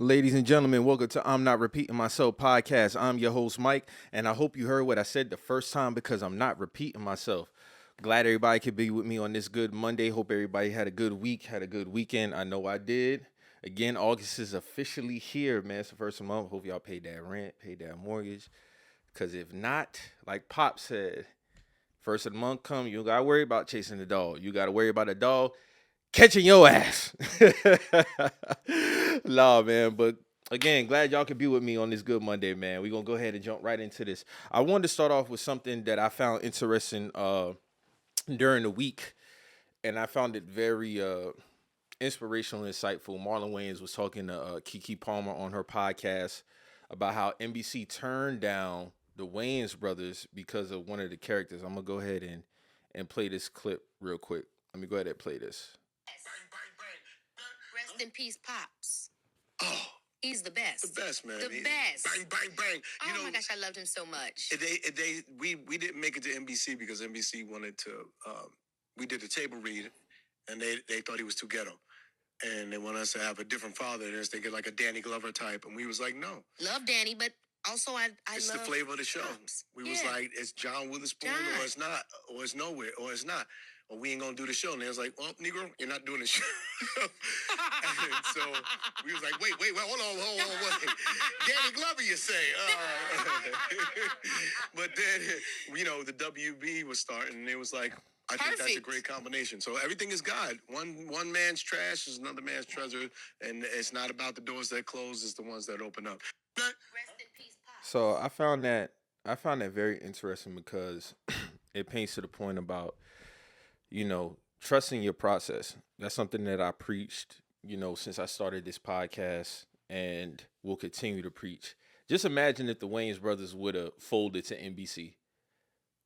Ladies and gentlemen, welcome to I'm Not Repeating Myself podcast. I'm your host, Mike, and I hope you heard what I said the first time because I'm not repeating myself. Glad everybody could be with me on this good Monday. Hope everybody had a good week, had a good weekend. I know I did. Again, August is officially here, man. It's the first of the month. Hope y'all paid that rent, paid that mortgage. Because if not, like Pop said, first of the month come, you don't got to worry about chasing the dog. You got to worry about a dog catching your ass. Nah, man. But again, glad y'all could be with me on this good Monday, man. We're going to go ahead and jump right into this. I wanted to start off with something that I found interesting during the week, and I found it very inspirational and insightful. Marlon Wayans was talking to Keke Palmer on her podcast about how NBC turned down the Wayans brothers because of one of the characters. I'm going to go ahead and play this clip real quick. Let me go ahead and play this. Rest in peace, Pops. Oh, He's the best. the best, man. The best. Bang, bang, bang. Oh my gosh, I loved him so much. We didn't make it to NBC because NBC wanted to. We did a table read, and they thought he was too ghetto, and they want us to have a different father. And they're thinking like a Danny Glover type, and we was like, no. Love Danny, but also I It's love the flavor of the show. Pops. We was like, it's John Witherspoon, or it's not, or it's nowhere, or it's not. Or we ain't gonna do the show. And they was like, well, Negro, you're not doing the show. And so we was like, wait, hold on, wait. Danny Glover, you say? But then, the WB was starting, and it was like, I think that's a great combination. So everything is God. One man's trash is another man's treasure, and it's not about the doors that close; it's the ones that open up. Rest in peace, Pops. So I found that very interesting because it paints to the point about, trusting your process. That's something that I preached, since I started this podcast and will continue to preach. Just imagine if the Wayans brothers would have folded to NBC.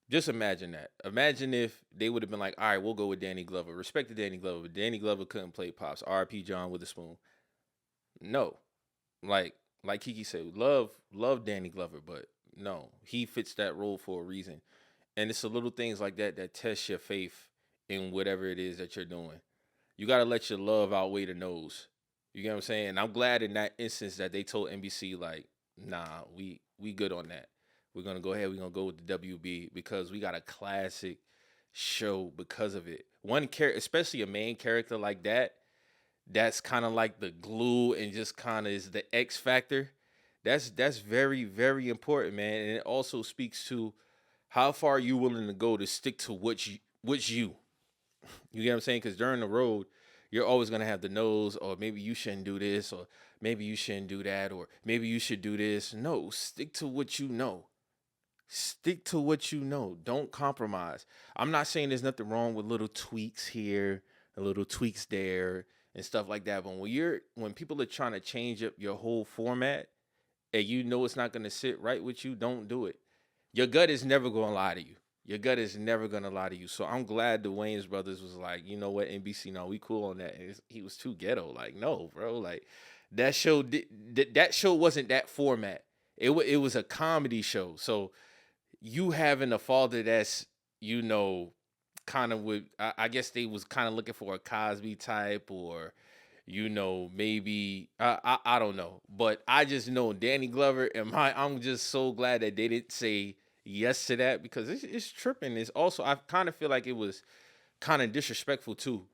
Just imagine that. Imagine if they would have been like, all right, we'll go with Danny Glover. Respect to Danny Glover, but Danny Glover couldn't play Pops. R.I.P. John Witherspoon. No. Like Kiki said, love Danny Glover, but no. He fits that role for a reason. And it's the little things like that that test your faith in whatever it is that you're doing. You got to let your love outweigh the nose. You get what I'm saying? And I'm glad in that instance that they told NBC, like, nah, we good on that. We're going to go ahead. We're going to go with the WB because we got a classic show because of it. One character, especially a main character like that, that's kind of like the glue and just kind of is the X factor. That's very, very important, man. And it also speaks to how far you willing to go to stick to what's you. You get what I'm saying? Because during the road, you're always going to have the nose, or maybe you shouldn't do this, or maybe you shouldn't do that, or maybe you should do this. No, stick to what you know. Stick to what you know. Don't compromise. I'm not saying there's nothing wrong with little tweaks here, and little tweaks there, and stuff like that. But when people are trying to change up your whole format, and you know it's not going to sit right with you, don't do it. Your gut is never going to lie to you. Your gut is never going to lie to you. So I'm glad the Wayans brothers was like, you know what, NBC, no, we cool on that. He was too ghetto. Like, no, bro. Like, that show wasn't that format. It was a comedy show. So you having a father that's, kind of with, I guess they was kind of looking for a Cosby type, or, maybe, I don't know. But I just know Danny Glover and I'm just so glad that they didn't say yes to that, because it's tripping. It's also, I kind of feel like it was kind of disrespectful too,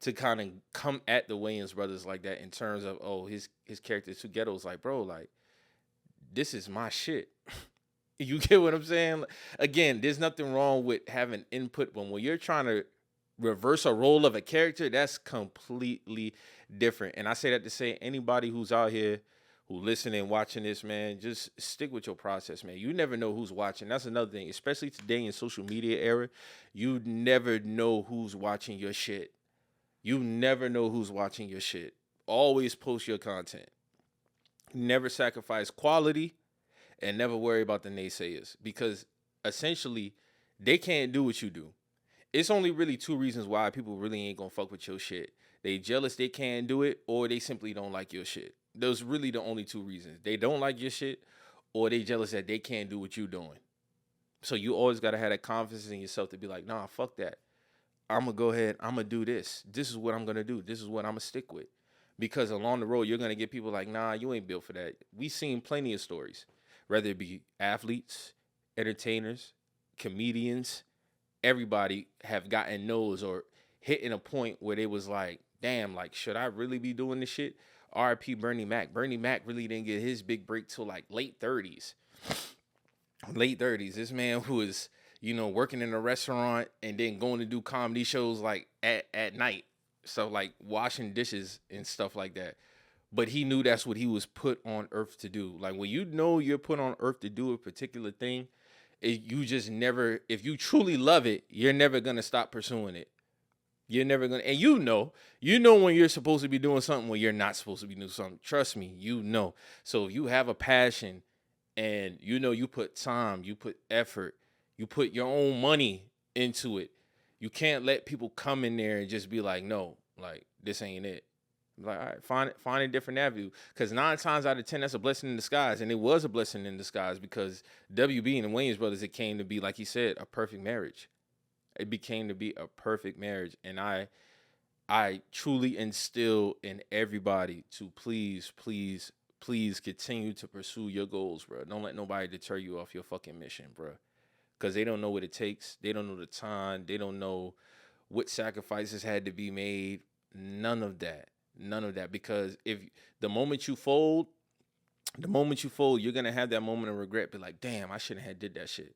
to kind of come at the Wayans brothers like that in terms of, oh, his character is too ghetto. It's like, bro, like, this is my shit. You get what I'm saying? Again, there's nothing wrong with having input, but when you're trying to reverse a role of a character, that's completely different. And I say that to say anybody who's out here who listening and watching this, man, just stick with your process, man. You never know who's watching. That's another thing, especially today in social media era. You never know who's watching your shit. You never know who's watching your shit. Always post your content. Never sacrifice quality, and never worry about the naysayers, because essentially they can't do what you do. It's only really two reasons why people really ain't gonna fuck with your shit. They jealous they can't do it, or they simply don't like your shit. Those really the only two reasons. They don't like your shit, or they jealous that they can't do what you doing. So you always gotta have that confidence in yourself to be like, nah, fuck that. I'm gonna go ahead. I'm gonna do this. This is what I'm gonna do. This is what I'm gonna stick with. because along the road you're gonna get people like, nah, you ain't built for that. We seen plenty of stories, whether it be athletes, entertainers, comedians, everybody have gotten those or hitting a point where they was like, damn, like, should I really be doing this shit? R.I.P. Bernie Mac. Bernie Mac really didn't get his big break till like late 30s. Late 30s. This man who is, working in a restaurant and then going to do comedy shows like at night. So like washing dishes and stuff like that. But he knew that's what he was put on earth to do. Like when you know you're put on earth to do a particular thing, you just never, if you truly love it, you're never going to stop pursuing it. You're never going to, and you know when you're supposed to be doing something when you're not supposed to be doing something. Trust me, you know. So if you have a passion and you put time, you put effort, you put your own money into it, you can't let people come in there and just be like, no, like this ain't it. Like, all right, find a different avenue. Because 9 times out of 10, that's a blessing in disguise. And it was a blessing in disguise because WB and the Wayans Brothers, it came to be, like he said, a perfect marriage. It became to be a perfect marriage. And I truly instill in everybody to please continue to pursue your goals, bro. Don't let nobody deter you off your fucking mission, bro. Because they don't know what it takes. They don't know the time. They don't know what sacrifices had to be made. None of that. Because if the moment you fold, you're going to have that moment of regret. Be like, damn, I shouldn't have did that shit.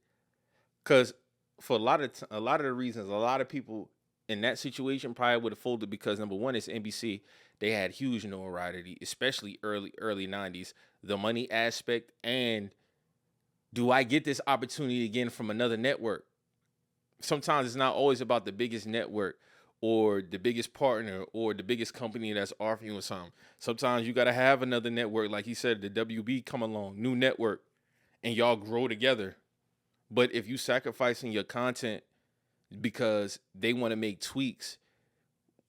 Because for a lot of the reasons, a lot of people in that situation probably would have folded because, number one, it's NBC. They had huge notoriety, especially early 90s. The money aspect, and do I get this opportunity again from another network? Sometimes it's not always about the biggest network or the biggest partner or the biggest company that's offering you something. Sometimes you got to have another network. Like he said, the WB come along, new network, and y'all grow together. But if you sacrificing your content because they want to make tweaks,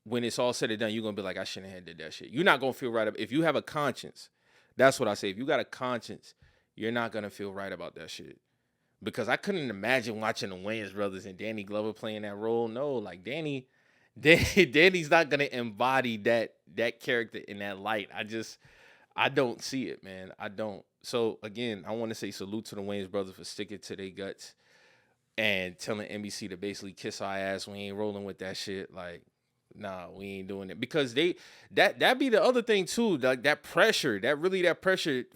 when it's all said and done, you're going to be like, I shouldn't have did that shit. You're not going to feel right. If you have a conscience, that's what I say. If you got a conscience, you're not going to feel right about that shit. Because I couldn't imagine watching the Wayans brothers and Danny Glover playing that role. No, like Danny's not going to embody that character in that light. I don't see it, man. I don't. So, again, I want to say salute to the Wayans brothers for sticking to their guts and telling NBC to basically kiss our ass. We ain't rolling with that shit. Like, nah, we ain't doing it. Because that be the other thing, too. Like, that pressure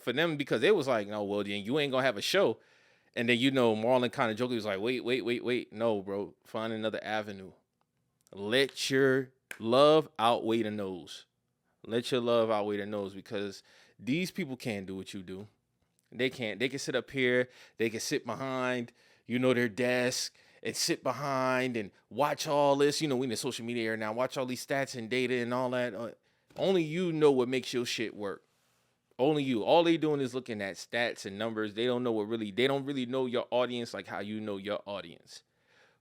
for them, because they was like, no, well, then you ain't going to have a show. And then, Marlon kind of joked. He was like, wait. No, bro. Find another avenue. Let your love outweigh the nose. Because these people can't do what you do. They can't. They can sit up here. They can sit behind, their desk and sit behind and watch all this. We in the social media era now. Watch all these stats and data and all that. Only you know what makes your shit work. Only you. All they doing is looking at stats and numbers. They don't really know your audience like how you know your audience.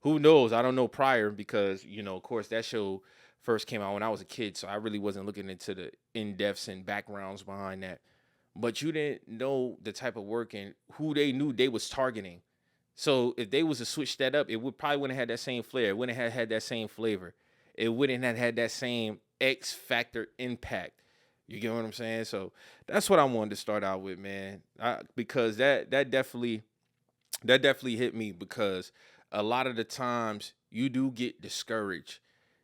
Who knows? I don't know prior because, of course, that show first came out when I was a kid, so I really wasn't looking into the in-depths and backgrounds behind that. But you didn't know the type of work and who they knew they was targeting. So if they was to switch that up, it probably wouldn't have had that same flair. It wouldn't have had that same flavor. It wouldn't have had that same X factor impact. You get what I'm saying? So that's what I wanted to start out with, man. Because that definitely hit me, because a lot of the times you do get discouraged.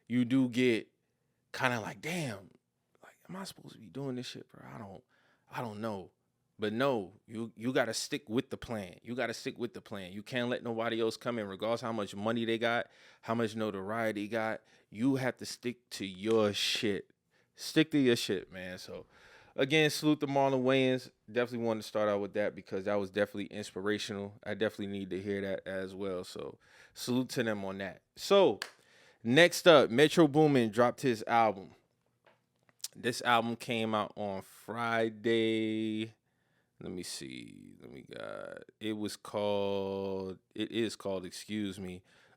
You do get kind of like, damn, like, am I supposed to be doing this shit, bro? I don't know. But no, you got to stick with the plan. You can't let nobody else come in, regardless how much money they got, how much notoriety they got. You have to stick to your shit. Stick to your shit, man. So, again, salute to Marlon Wayans. Definitely wanted to start out with that because that was definitely inspirational. I definitely need to hear that as well. So, salute to them on that. So, next up, Metro Boomin dropped his album. This album came out on Friday. Let me see. It is called,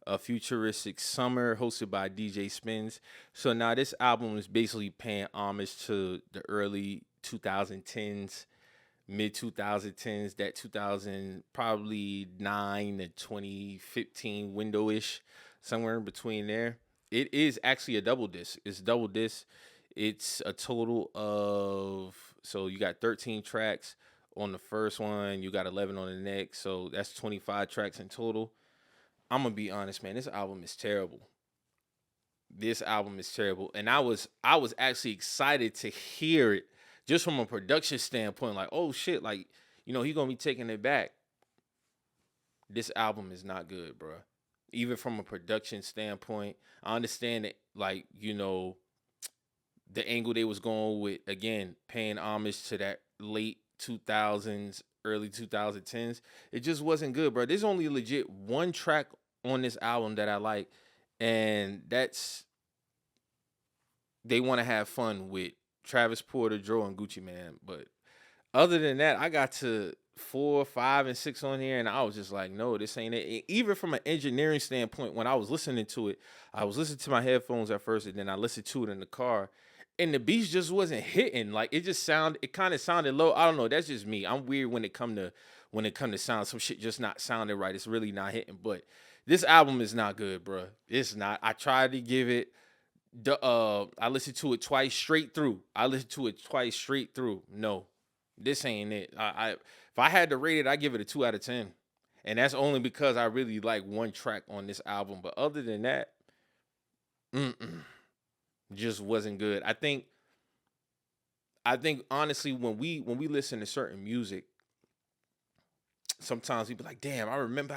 A Futuristic Summer, hosted by DJ Spins. So now this album is basically paying homage to the early 2010s, mid 2010s, that 2000, probably 9 to 2015 window-ish, somewhere in between there. It is actually a double disc. It's double disc. It's a total of, so you got 13 tracks on the first one, you got 11 on the next, so that's 25 tracks in total. I'm gonna be honest, man. This album is terrible. This album is terrible, and I was actually excited to hear it just from a production standpoint. Like, oh shit, like he gonna be taking it back. This album is not good, bro. Even from a production standpoint, I understand that, like the angle they was going with, again, paying homage to that late 2000s, early 2010s. It just wasn't good, bro. There's only legit one track on this album that I like, and that's They Want to Have Fun with Travis Porter, Dro, and Gucci Man. But other than that, I got to 4, 5, and 6 on here, and I was just like, no, this ain't it. Even from an engineering standpoint, when I was listening to it, I was listening to my headphones at first, and then I listened to it in the car, and the beats just wasn't hitting. Like, it kind of sounded low. I don't know. That's just me. I'm weird when it come to sound. Some shit just not sounding right. It's really not hitting. But this album is not good, bro. It's not. I tried to give it I listened to it twice straight through. No, this ain't it. If I had to rate it, I give it a 2 out of 10. And that's only because I really like one track on this album. But other than that, just wasn't good. I think honestly, when we listen to certain music, sometimes we be like, damn, I remember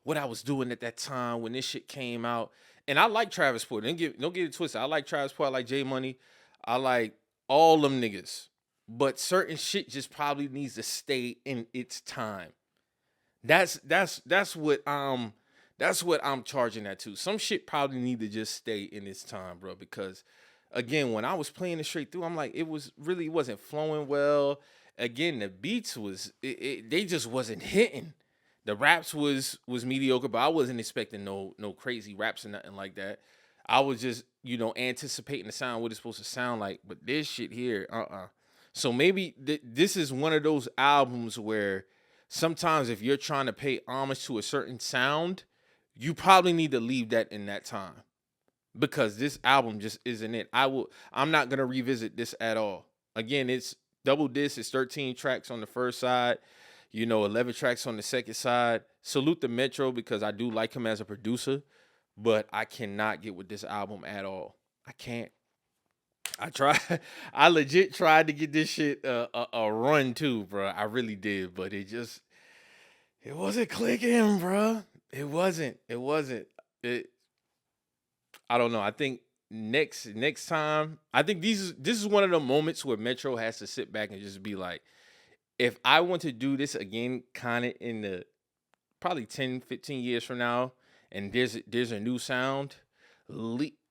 what I was doing at that time when this shit came out. And I like Travis Porter. Don't get it twisted. I like Travis Porter. I like J Money. I like all them niggas. But certain shit just probably needs to stay in its time. That's what I'm charging that to. Some shit probably need to just stay in its time, bro. Because again, when I was playing it straight through, I'm like, really wasn't flowing well. Again, the beats they just wasn't hitting. The raps was mediocre, but I wasn't expecting no crazy raps or nothing like that. I was just, anticipating the sound, what it's supposed to sound like. But this shit here, So maybe this is one of those albums where sometimes if you're trying to pay homage to a certain sound, you probably need to leave that in that time. Because this album just isn't it. I'm not gonna revisit this at all. Again, it's double disc, it's 13 tracks on the first side. 11 tracks on the second side. Salute the Metro because I do like him as a producer, but I cannot get with this album at all. I can't. I legit tried to get this shit a run too, bro. I really did, but it wasn't clicking, bro. It wasn't. I don't know. I think next time, I think this is one of the moments where Metro has to sit back and just be like, if I want to do this again, kind of in the probably 10, 15 years from now, and there's a new sound,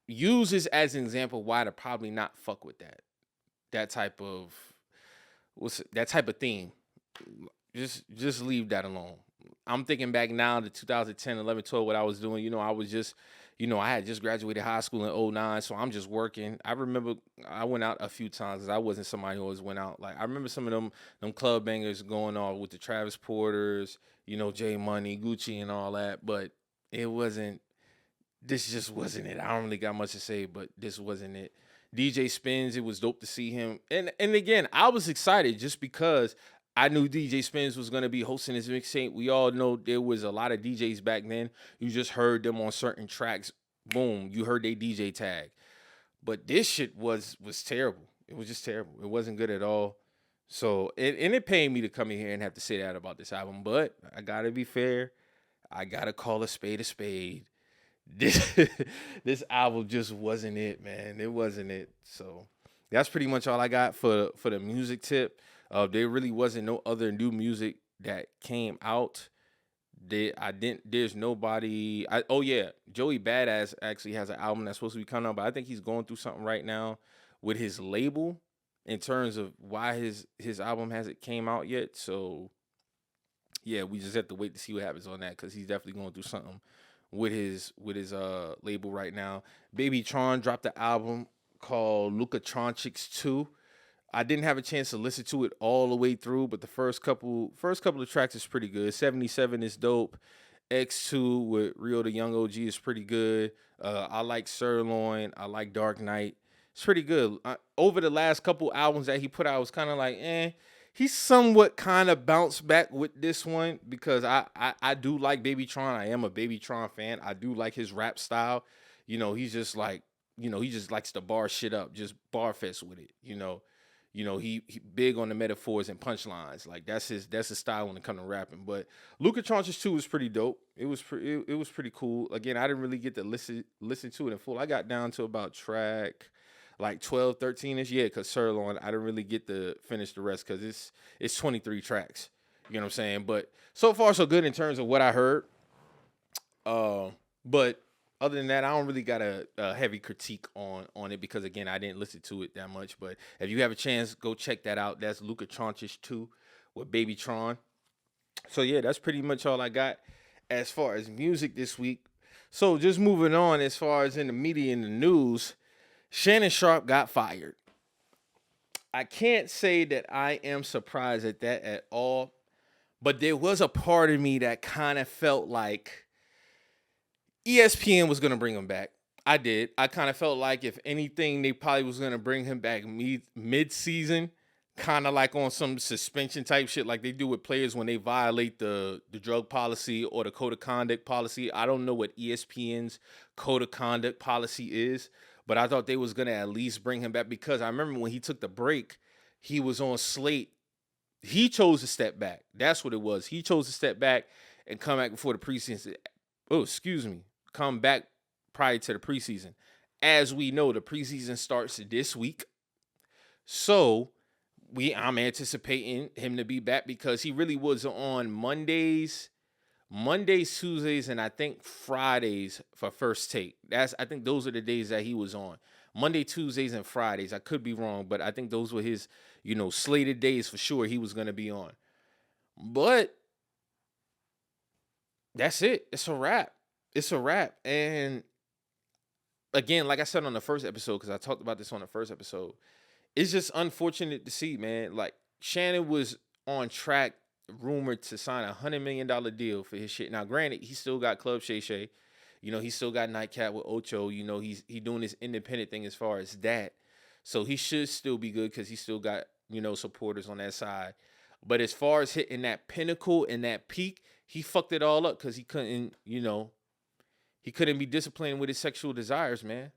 use this as an example why to probably not fuck with that type of theme. Just leave that alone. I'm thinking back now to 2010, 11, 12, what I was doing. I was just, I had just graduated high school in 2009, so I'm just working. I remember I went out a few times. I wasn't somebody who always went out. Like, I remember some of them club bangers going on with the Travis Porters, J Money, Gucci, and all that. But this just wasn't it. I don't really got much to say, but this wasn't it. DJ Spins, it was dope to see him. And again, I was excited just because I knew DJ Spins was going to be hosting his mixtape. We all know there was a lot of DJs back then. You just heard them on certain tracks. Boom, you heard they DJ tag. But this shit was terrible. It was just terrible. It wasn't good at all. So, it pained me to come in here and have to say that about this album. But I got to be fair. I got to call a spade a spade. This album just wasn't it, man. It wasn't it. So, that's pretty much all I got for the music tip. There really wasn't no other new music that came out. There's nobody. Joey Badass actually has an album that's supposed to be coming out, but I think he's going through something right now with his label in terms of why his album hasn't came out yet. So yeah, we just have to wait to see what happens on that because he's definitely going through something with his label right now. Babytron dropped the album called Luka Doncic 2. I didn't have a chance to listen to it all the way through, but the first couple of tracks is pretty good. 77 is dope. X2 with Rio the Young OG is pretty good. I like Sirloin. I like Dark Knight. It's pretty good. Over the last couple albums that he put out, I was kind of like, He's somewhat kind of bounced back with this one because I do like Babytron. I am a Babytron fan. I do like his rap style. He's just like, he just likes to bar shit up, just bar fest with it. He big on the metaphors and punchlines. Like that's his style when it comes to rapping. But Luka Doncic 2 was pretty dope. It was pretty cool. Again, I didn't really get to listen to it in full. I got down to about track like 12, 13-ish. Yeah, because Sirloin, I didn't really get to finish the rest because it's 23 tracks. You know what I'm saying? But so far so good in terms of what I heard. But other than that, I don't really got a heavy critique on it because, again, I didn't listen to it that much. But if you have a chance, go check that out. That's Luka Doncic 2 with Babytron. So, yeah, that's pretty much all I got as far as music this week. So, just moving on as far as in the media and the news, Shannon Sharpe got fired. I can't say that I am surprised at that at all. But there was a part of me that kind of felt like ESPN was going to bring him back. I did. I kind of felt like if anything, they probably was going to bring him back mid-season, kind of like on some suspension type shit like they do with players when they violate the drug policy or the code of conduct policy. I don't know what ESPN's code of conduct policy is, but I thought they was going to at least bring him back because I remember when he took the break, he was on slate. He chose to step back. That's what it was. He chose to step back and come back before the preseason. Come back prior to the preseason. As we know, the preseason starts this week. So I'm anticipating him to be back because he really was on Mondays, Tuesdays, and I think Fridays for First Take. I think those are the days that he was on. Monday, Tuesdays, and Fridays. I could be wrong, but I think those were his, slated days for sure he was going to be on. But that's it. It's a wrap. And again, like I said on the first episode, because I talked about this on the first episode, it's just unfortunate to see, man. Like, Shannon was on track, rumored to sign a $100 million deal for his shit. Now, granted, he still got Club Shay Shay. He still got Nightcap with Ocho. He's doing his independent thing as far as that. So he should still be good because he still got, supporters on that side. But as far as hitting that pinnacle and that peak, he fucked it all up because he couldn't, he couldn't be disciplined with his sexual desires, man.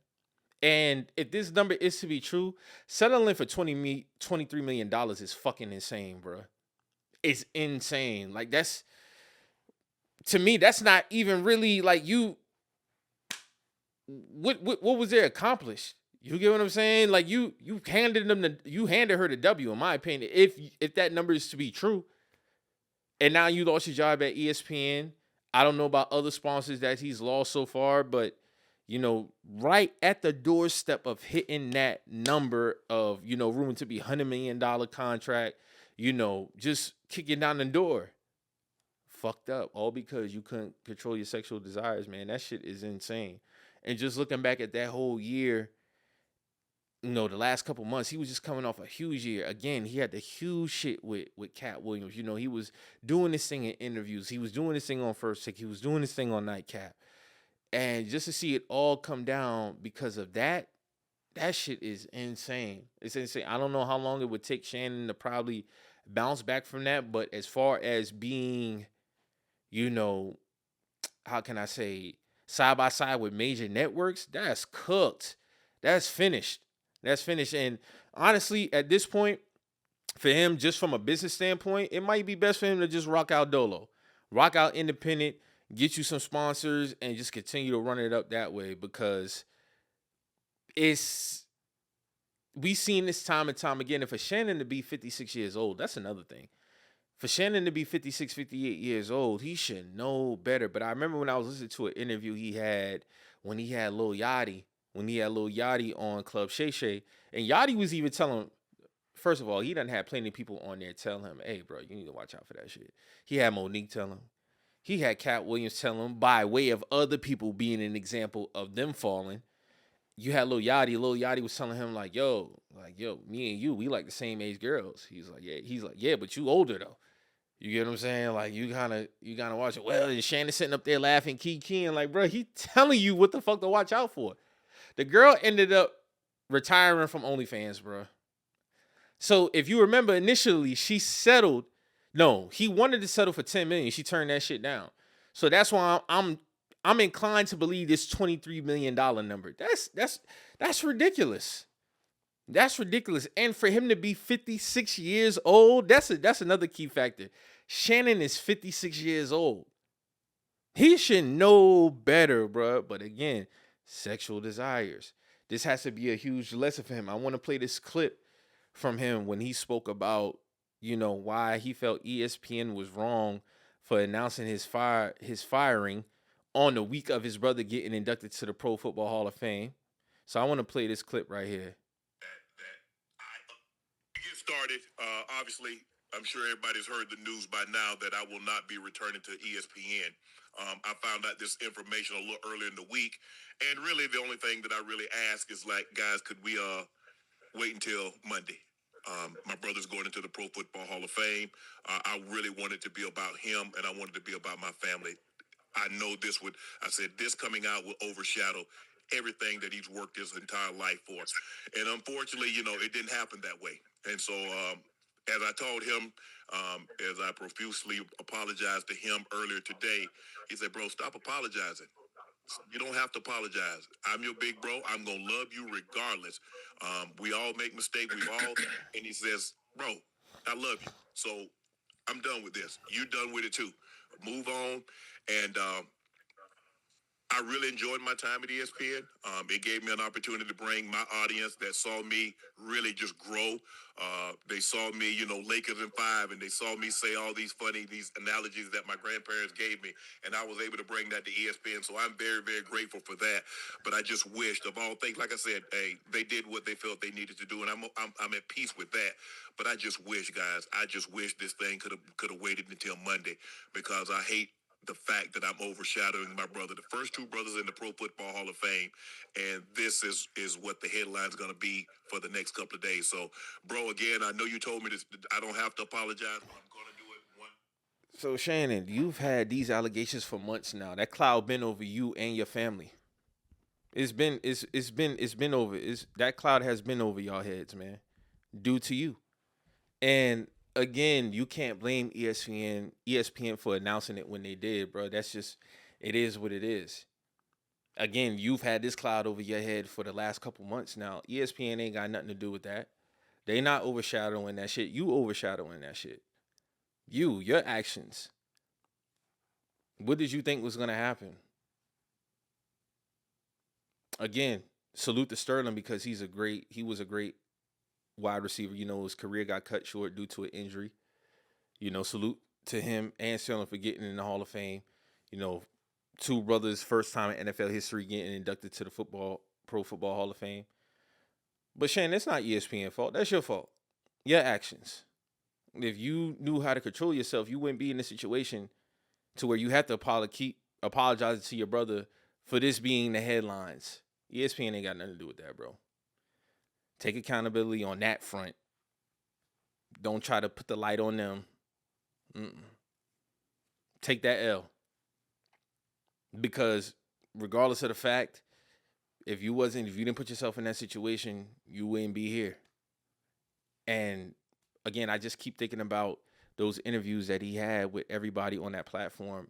And if this number is to be true, settling for $23 million is fucking insane, bro. It's insane. Like, to me, that's not even really, like, what was there accomplished? You get what I'm saying? Like, you handed her the W, in my opinion, if that number is to be true. And now you lost your job at ESPN. I don't know about other sponsors that he's lost so far, but, right at the doorstep of hitting that number of, rumored to be $100 million contract, just kicking down the door. Fucked up. All because you couldn't control your sexual desires, man. That shit is insane. And just looking back at that whole year, the last couple months, he was just coming off a huge year. Again, he had the huge shit with Cat Williams. He was doing this thing in interviews. He was doing this thing on First Take. He was doing this thing on Nightcap. And just to see it all come down because of that shit is insane. It's insane. I don't know how long it would take Shannon to probably bounce back from that. But as far as being, how can I say, side by side with major networks, that's cooked. That's finished. And honestly, at this point, for him, just from a business standpoint, it might be best for him to just rock out dolo. Rock out independent, get you some sponsors, and just continue to run it up that way because we've seen this time and time again. And for Shannon to be 56 years old, that's another thing. For Shannon to be 56, 58 years old, he should know better. But I remember when I was listening to an interview he had when he had Lil Yachty on Club Shay Shay, and Yachty was even telling him, first of all, he done had plenty of people on there tell him, hey, bro, you need to watch out for that shit. He had Monique tell him. He had Cat Williams tell him by way of other people being an example of them falling. You had Lil Yachty. Lil Yachty was telling him, yo, me and you, we like the same age girls. He's like, yeah, but you older, though. You get what I'm saying? Like, you gotta watch it. Well, and Shannon sitting up there laughing, keying, like, bro, he telling you what the fuck to watch out for. The girl ended up retiring from OnlyFans, bro. So if you remember, initially she settled. No, he wanted to settle for $10 million. She turned that shit down. So that's why I'm inclined to believe this $23 million number. That's ridiculous. That's ridiculous. And for him to be 56 years old, that's another key factor. Shannon is 56 years old. He should know better, bro. But again, sexual desires. This has to be a huge lesson for him. I want to play this clip from him when he spoke about, why he felt ESPN was wrong for announcing his firing on the week of his brother getting inducted to the Pro Football Hall of Fame. So I want to play this clip right here. Get started. Obviously, I'm sure everybody's heard the news by now that I will not be returning to ESPN. I found out this information a little earlier in the week, and really the only thing that I really ask is, like, guys, could we wait until Monday? My brother's going into the Pro Football Hall of Fame. I really wanted to be about him, and I wanted to be about my family. I know this coming out will overshadow everything that he's worked his entire life for. And unfortunately, it didn't happen that way. And so, as I told him, as I profusely apologized to him earlier today, he said, bro, stop apologizing. You don't have to apologize. I'm your big bro. I'm going to love you regardless. We all make mistakes. And he says, bro, I love you. So I'm done with this. You're done with it too. Move on. And I really enjoyed my time at ESPN. It gave me an opportunity to bring my audience that saw me really just grow. They saw me, Lakers in 5, and they saw me say all these analogies that my grandparents gave me, and I was able to bring that to ESPN. So I'm very, very grateful for that. But I just wished, of all things, like I said, hey, they did what they felt they needed to do, and I'm at peace with that. But I just wish, guys, this thing could have waited until Monday, because I hate the fact that I'm overshadowing my brother, the first two brothers in the Pro Football Hall of Fame, and this is what the headline's going to be for the next couple of days. So, bro, again, I know you told me this. I don't have to apologize, but I'm going to do it one. So, Shannon, you've had these allegations for months now. That cloud been over you and your family. It's been over. That cloud has been over y'all heads, man, due to you. And again, you can't blame ESPN for announcing it when they did, bro. That's just, it is what it is. Again, you've had this cloud over your head for the last couple months now. ESPN ain't got nothing to do with that. They not overshadowing that shit. You overshadowing that shit. Your actions. What did you think was going to happen? Again, salute to Sterling, because he was a great wide receiver. His career got cut short due to an injury. Salute to him and Sterling for getting in the Hall of Fame. Two brothers, first time in NFL history getting inducted to the Pro Football Hall of Fame. But Shannon, it's not ESPN's fault. That's your fault. Your actions. If you knew how to control yourself, you wouldn't be in a situation to where you have to apologize to your brother for this being the headlines. ESPN ain't got nothing to do with that, bro. Take accountability on that front. Don't try to put the light on them. Take that L. Because regardless of the fact, if you didn't put yourself in that situation, you wouldn't be here. And again, I just keep thinking about those interviews that he had with everybody on that platform.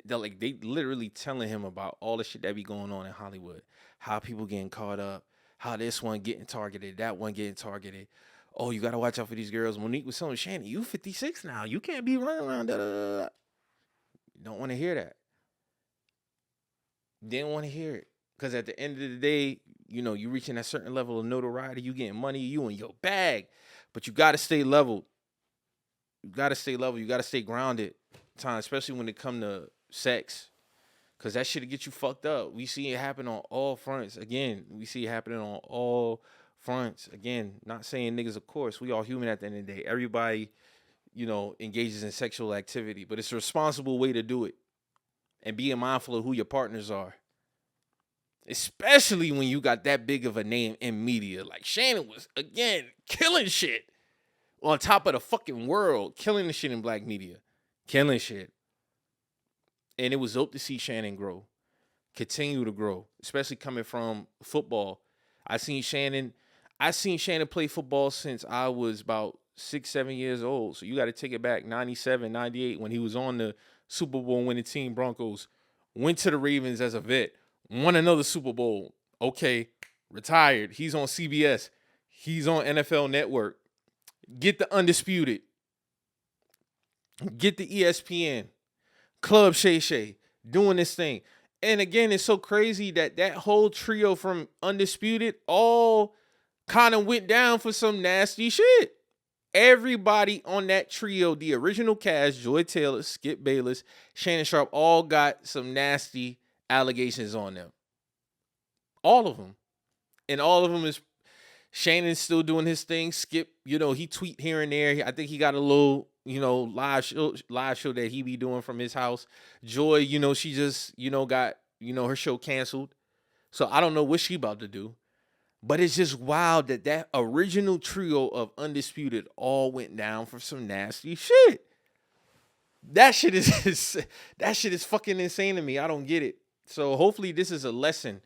They literally telling him about all the shit that be going on in Hollywood. How people getting caught up. How this one getting targeted, that one getting targeted. Oh, you got to watch out for these girls. Monique was telling Shannon, you 56 now. You can't be running around. You don't want to hear that. Didn't want to hear it. Because at the end of the day, you reaching a certain level of notoriety. You getting money. You in your bag. But you got to stay leveled. You got to stay level. You got to stay grounded. Especially when it come to sex. Because that shit'll get you fucked up. We see it happen on all fronts. Again, we see it happening on all fronts. Again, not saying niggas, of course. We all human at the end of the day. Everybody, engages in sexual activity. But it's a responsible way to do it. And being mindful of who your partners are. Especially when you got that big of a name in media. Like Shannon was, again, killing shit. On top of the fucking world. Killing the shit in black media. Killing shit. And it was dope to see Shannon grow, continue to grow, especially coming from football. I seen Shannon play football since I was about 6-7 years old. So you got to take it back 97, 98 when he was on the Super Bowl winning team Broncos, went to the Ravens as a vet, won another Super Bowl. Okay, retired. He's on CBS. He's on NFL Network. Get the Undisputed. Get the ESPN. Club Shay Shay doing this thing. And again, it's so crazy that whole trio from Undisputed all kind of went down for some nasty shit. Everybody on that trio, the original cast, Joy Taylor, Skip Bayless, Shannon Sharpe, all got some nasty allegations on them. All of them. And all of them is Shannon's still doing his thing. Skip, he tweet here and there. I think he got a little, live show that he be doing from his house. Joy, she just, got, her show canceled. So I don't know what she about to do. But it's just wild that original trio of Undisputed all went down for some nasty shit. That shit is fucking insane to me. I don't get it. So hopefully this is a lesson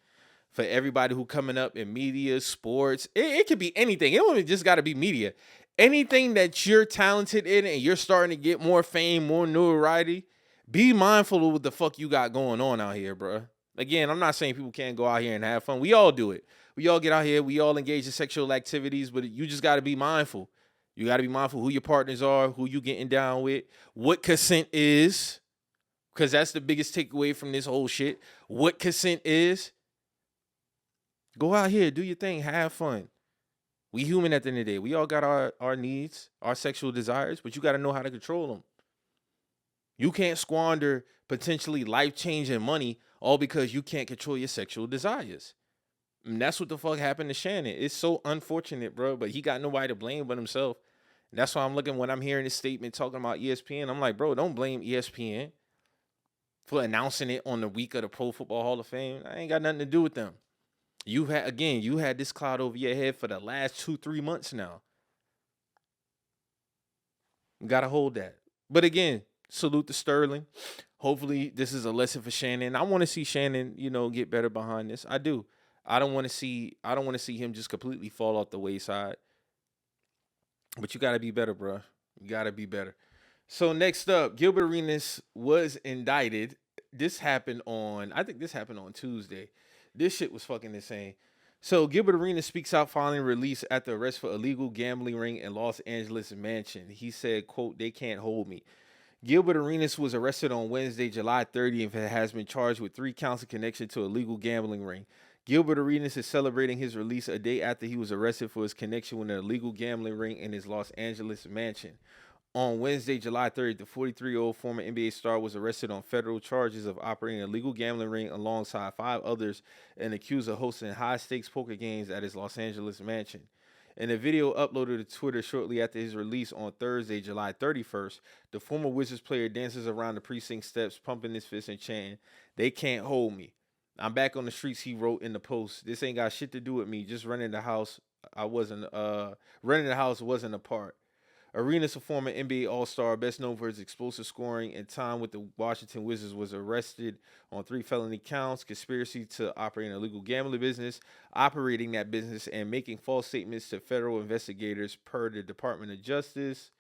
for everybody who coming up in media, sports. It could be anything. It don't just got to be media. Anything that you're talented in and you're starting to get more fame, more notoriety, be mindful of what the fuck you got going on out here, bro. Again, I'm not saying people can't go out here and have fun. We all do it. We all get out here. We all engage in sexual activities, but you just got to be mindful. You got to be mindful who your partners are, who you getting down with, what consent is, because that's the biggest takeaway from this whole shit. What consent is. Go out here, do your thing, have fun. We human at the end of the day. We all got our needs, our sexual desires, but you got to know how to control them. You can't squander potentially life-changing money all because you can't control your sexual desires. And that's what the fuck happened to Shannon. It's so unfortunate, bro, but he got nobody to blame but himself. And that's why I'm looking when I'm hearing this statement talking about ESPN. I'm like, bro, don't blame ESPN for announcing it on the week of the Pro Football Hall of Fame. I ain't got nothing to do with them. You had this cloud over your head for the last 2-3 months now. You gotta hold that. But again, salute to Sterling. Hopefully this is a lesson for Shannon. I want to see Shannon, get better behind this. I do. I don't want to see him just completely fall off the wayside. But you got to be better, bro. You got to be better. So next up, Gilbert Arenas was indicted. This happened on Tuesday. This shit was fucking insane. So Gilbert Arenas speaks out following release after arrest for illegal gambling ring in Los Angeles mansion. He said, quote, "They can't hold me." Gilbert Arenas was arrested on Wednesday, July 30th, and has been charged with 3 counts of connection to a illegal gambling ring. Gilbert Arenas is celebrating his release a day after he was arrested for his connection with an illegal gambling ring in his Los Angeles mansion. On Wednesday, July 30th, the 43-year-old former NBA star was arrested on federal charges of operating a illegal gambling ring alongside 5 others and accused of hosting high-stakes poker games at his Los Angeles mansion. In a video uploaded to Twitter shortly after his release on Thursday, July 31st, the former Wizards player dances around the precinct steps, pumping his fist and chanting, "They can't hold me. I'm back on the streets," he wrote in the post. "This ain't got shit to do with me. Just renting the house. Renting the house wasn't a part." Arenas, a former NBA All-Star, best known for his explosive scoring and time with the Washington Wizards, was arrested on 3 felony counts: conspiracy to operate an illegal gambling business, operating that business, and making false statements to federal investigators, per the Department of Justice.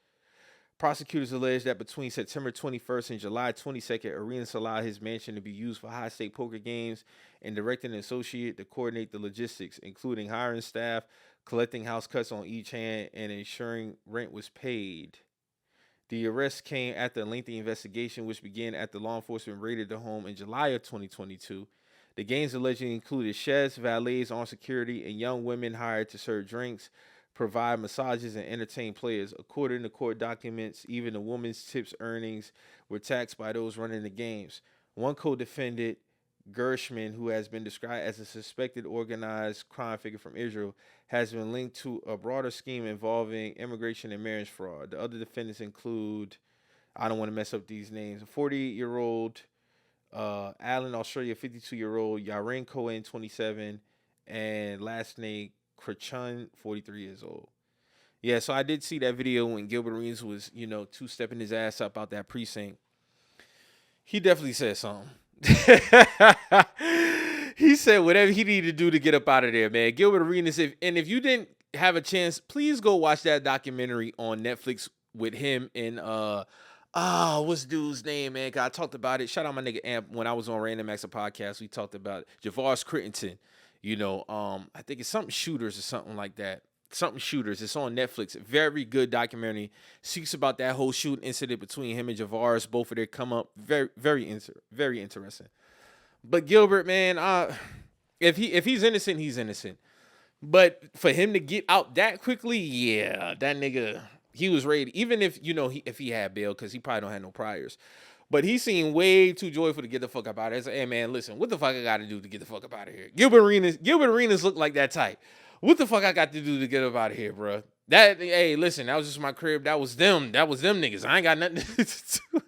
Prosecutors allege that between September 21st and July 22nd, Arenas allowed his mansion to be used for high-stake poker games and directed an associate to coordinate the logistics, including hiring staff, collecting house cuts on each hand, and ensuring rent was paid. The arrest came after a lengthy investigation, which began after law enforcement raided the home in July of 2022. The games allegedly included chefs, valets, armed security, and young women hired to serve drinks, provide massages, and entertain players. According to court documents, even the woman's tips earnings were taxed by those running the games. One co-defendant, Gershman, who has been described as a suspected organized crime figure from Israel, has been linked to a broader scheme involving immigration and marriage fraud. The other defendants include, I don't want to mess up these names, a 48-year-old Alan Australia, 52-year-old Yaren Cohen, 27, and last name Krachun, 43 years old. Yeah, so I did see that video when Gilbert Arenas was, two-stepping his ass up out that precinct. He definitely said something. He said whatever he needed to do to get up out of there, man. Gilbert Arenas, if you didn't have a chance, please go watch that documentary on Netflix with him and what's dude's name, man? 'Cause I talked about it. Shout out my nigga Amp when I was on Random Acts of Podcast. We talked about Javaris Crittenton. I think it's something shooters or something like that. Something shooters. It's on Netflix. Very good documentary. Speaks about that whole shooting incident between him and Javaris. Both of their come up. Very, very interesting. But Gilbert, man, if he's innocent, he's innocent. But for him to get out that quickly, yeah, that nigga, he was ready. Even if if he had bail, because he probably don't have no priors. But he seemed way too joyful to get the fuck up out of here. Say, hey man, listen, what the fuck I got to do to get the fuck up out of here? Gilbert Arenas look like that type. What the fuck I got to do to get up out of here, bro? Hey, listen, that was just my crib. That was them niggas. I ain't got nothing to do.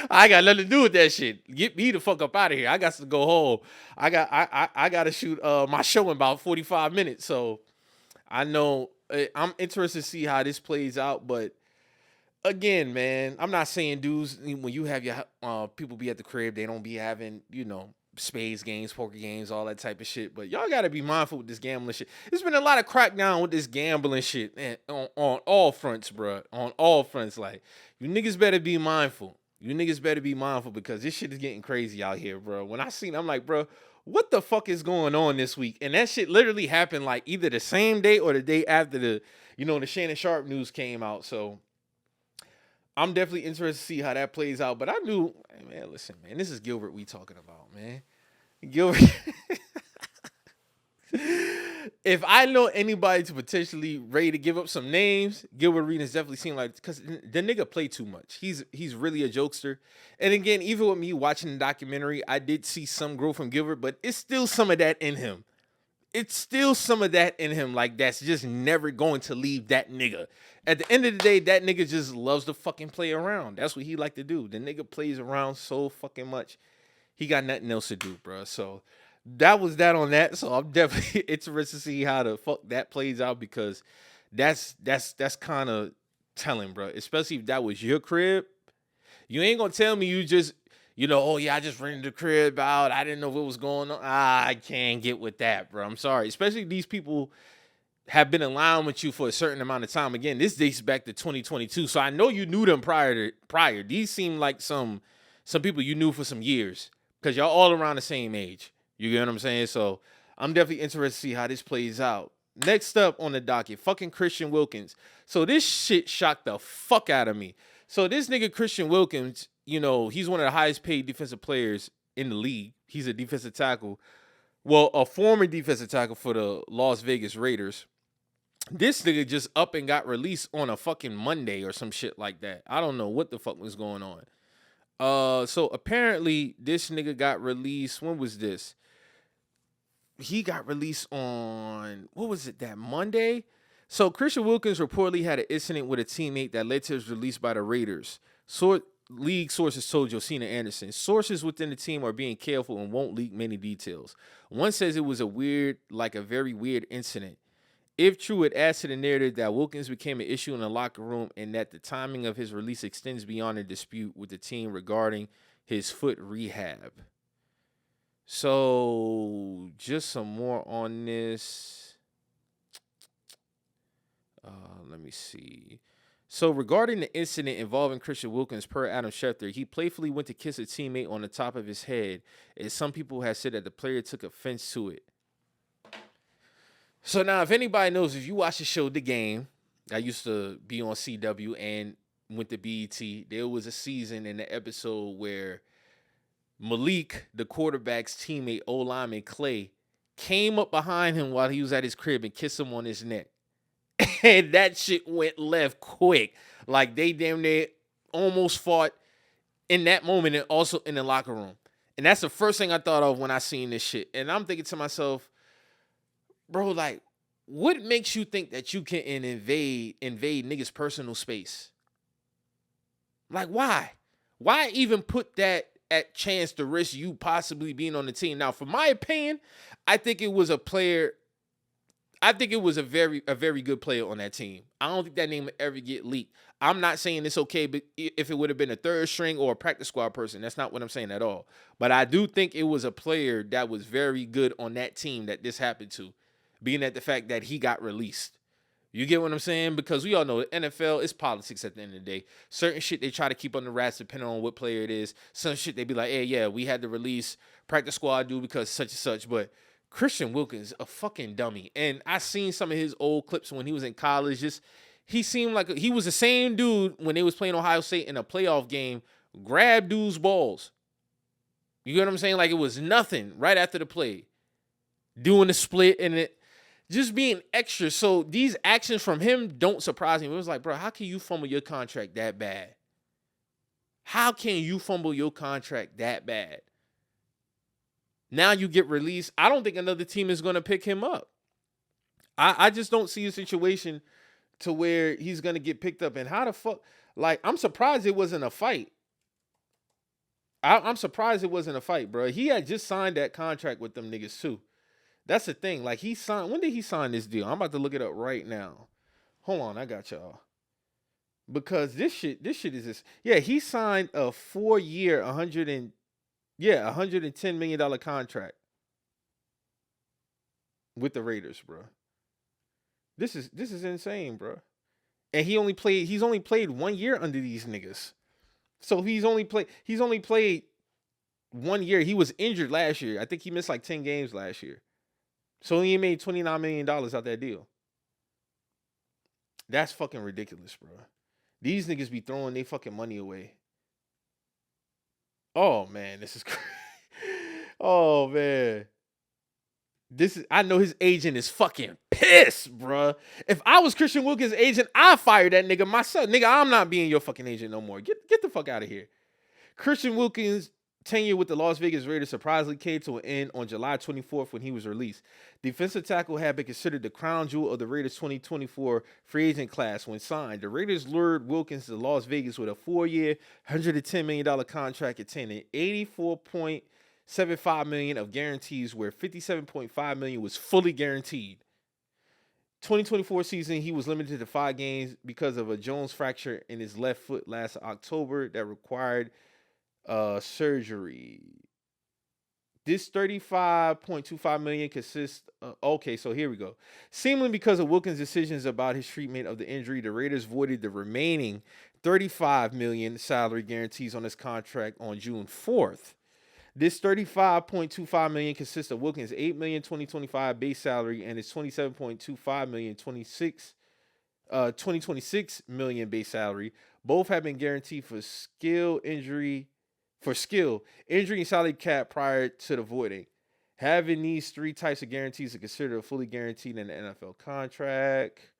I ain't got nothing to do with that shit. Get me the fuck up out of here. I got to go home. I got to shoot my show in about 45 minutes. So I know I'm interested to see how this plays out. But again, man, I'm not saying dudes, when you have your people be at the crib, they don't be having, spades games, poker games, all that type of shit. But y'all got to be mindful with this gambling shit. There's been a lot of crackdown with this gambling shit, man, on all fronts, bro. On all fronts. Like, you niggas better be mindful. You niggas better be mindful because this shit is getting crazy out here, bro. When I seen it, I'm like, bro, what the fuck is going on this week? And that shit literally happened like either the same day or the day after the Shannon Sharpe news came out. So I'm definitely interested to see how that plays out. But I knew, hey, man, listen, man, this is Gilbert we talking about, man. Gilbert. If I know anybody to potentially ready to give up some names, Gilbert Arenas definitely seemed like, because the nigga play too much. He's really a jokester. And again, even with me watching the documentary, I did see some growth from Gilbert, but it's still some of that in him. It's still some of that in him, like that's just never going to leave that nigga. At the end of the day, that nigga just loves to fucking play around. That's what he like to do. The nigga plays around so fucking much. He got nothing else to do, bro. So that was that on that. So I'm definitely interested to see how the fuck that plays out, because that's kind of telling, bro. Especially if that was your crib. You ain't gonna tell me you just, oh yeah, I just rented the crib out. I didn't know what was going on. I can't get with that, bro. I'm sorry. Especially these people have been in line with you for a certain amount of time. Again, this dates back to 2022. So I know you knew them prior. These seem like some people you knew for some years, because y'all all around the same age. You get what I'm saying? So I'm definitely interested to see how this plays out. Next up on the docket, fucking Christian Wilkins. So this shit shocked the fuck out of me. So this nigga Christian Wilkins, he's one of the highest paid defensive players in the league. He's a defensive tackle. Well, a former defensive tackle for the Las Vegas Raiders. This nigga just up and got released on a fucking Monday or some shit like that. I don't know what the fuck was going on. So apparently this nigga got released. When was this? He got released on, what was it, that Monday? So Christian Wilkins reportedly had an incident with a teammate that led to his release by the Raiders. League sources told Josina Anderson. Sources within the team are being careful and won't leak many details. One says it was a very weird incident. If true, it adds to the narrative that Wilkins became an issue in the locker room and that the timing of his release extends beyond a dispute with the team regarding his foot rehab. So, just some more on this. Let me see. So, regarding the incident involving Christian Wilkins, per Adam Schefter, he playfully went to kiss a teammate on the top of his head, and some people have said that the player took offense to it. So, now, if anybody knows, if you watch the show The Game, I used to be on CW and went to BET, there was a season in the episode where Malik, the quarterback's teammate, O-lineman Clay, came up behind him while he was at his crib and kissed him on his neck. And that shit went left quick. Like, they damn near almost fought in that moment and also in the locker room. And that's the first thing I thought of when I seen this shit. And I'm thinking to myself, bro, like, what makes you think that you can invade niggas' personal space? Like, why? Why even put that at chance to risk you possibly being on the team? Now, for my opinion, I think it was a player I think it was a very good player on that team. I don't think that name would ever get leaked. I'm not saying it's okay, but if it would have been a third string or a practice squad person, that's not what I'm saying at all. But I do think it was a player that was very good on that team that this happened to, being at the fact that he got released. You get what I'm saying? Because we all know the NFL is politics at the end of the day. Certain shit they try to keep on the rats depending on what player it is. Some shit they be like, hey, yeah, we had to release practice squad dude because such and such. But Christian Wilkins, a fucking dummy. And I seen some of his old clips when he was in college. Just he seemed like he was the same dude when they was playing Ohio State in a playoff game, grab dudes' balls. You get what I'm saying? Like it was nothing right after the play. Doing the split and it. Just being extra. So these actions from him don't surprise me. It was like, bro, how can you fumble your contract that bad? How can you fumble your contract that bad? Now you get released. I don't think another team is going to pick him up. I just don't see a situation to where he's going to get picked up. And how the fuck? Like, I'm surprised it wasn't a fight. I'm surprised it wasn't a fight, bro. He had just signed that contract with them niggas too. That's the thing. Like he signed. When did he sign this deal? I'm about to look it up right now. Hold on, I got y'all. Because this shit is this. Yeah, he signed a 4-year, $110 million contract with the Raiders, bro. This is insane, bro. And he's only played 1 year under these niggas. So he's only played 1 year. He was injured last year. I think he missed like 10 games last year. So he made $29 million out that deal. That's fucking ridiculous, bro. These niggas be throwing their fucking money away. Oh, man, this is crazy. Oh, man. I know his agent is fucking pissed, bro. If I was Christian Wilkins' agent, I'd fire that nigga myself. Nigga, I'm not being your fucking agent no more. Get the fuck out of here. Christian Wilkins' tenure with the Las Vegas Raiders surprisingly came to an end on July 24th when he was released. Defensive tackle had been considered the crown jewel of the Raiders' 2024 free agent class when signed. The Raiders lured Wilkins to Las Vegas with a 4-year, $110 million contract containing $84.75 million of guarantees, where $57.5 million was fully guaranteed. 2024 season, he was limited to 5 games because of a Jones fracture in his left foot last October that required surgery. This $35.25 million consists okay, so here we go. Seemingly because of Wilkins' decisions about his treatment of the injury, the Raiders voided the remaining $35 million salary guarantees on his contract on June 4th. This $35.25 million consists of Wilkins' $8 million 2025 base salary and his $27.25 million 2026 million base salary. Both have been guaranteed for injury, and salary cap prior to the voiding. Having these 3 types of guarantees are considered fully guaranteed in the NFL contract.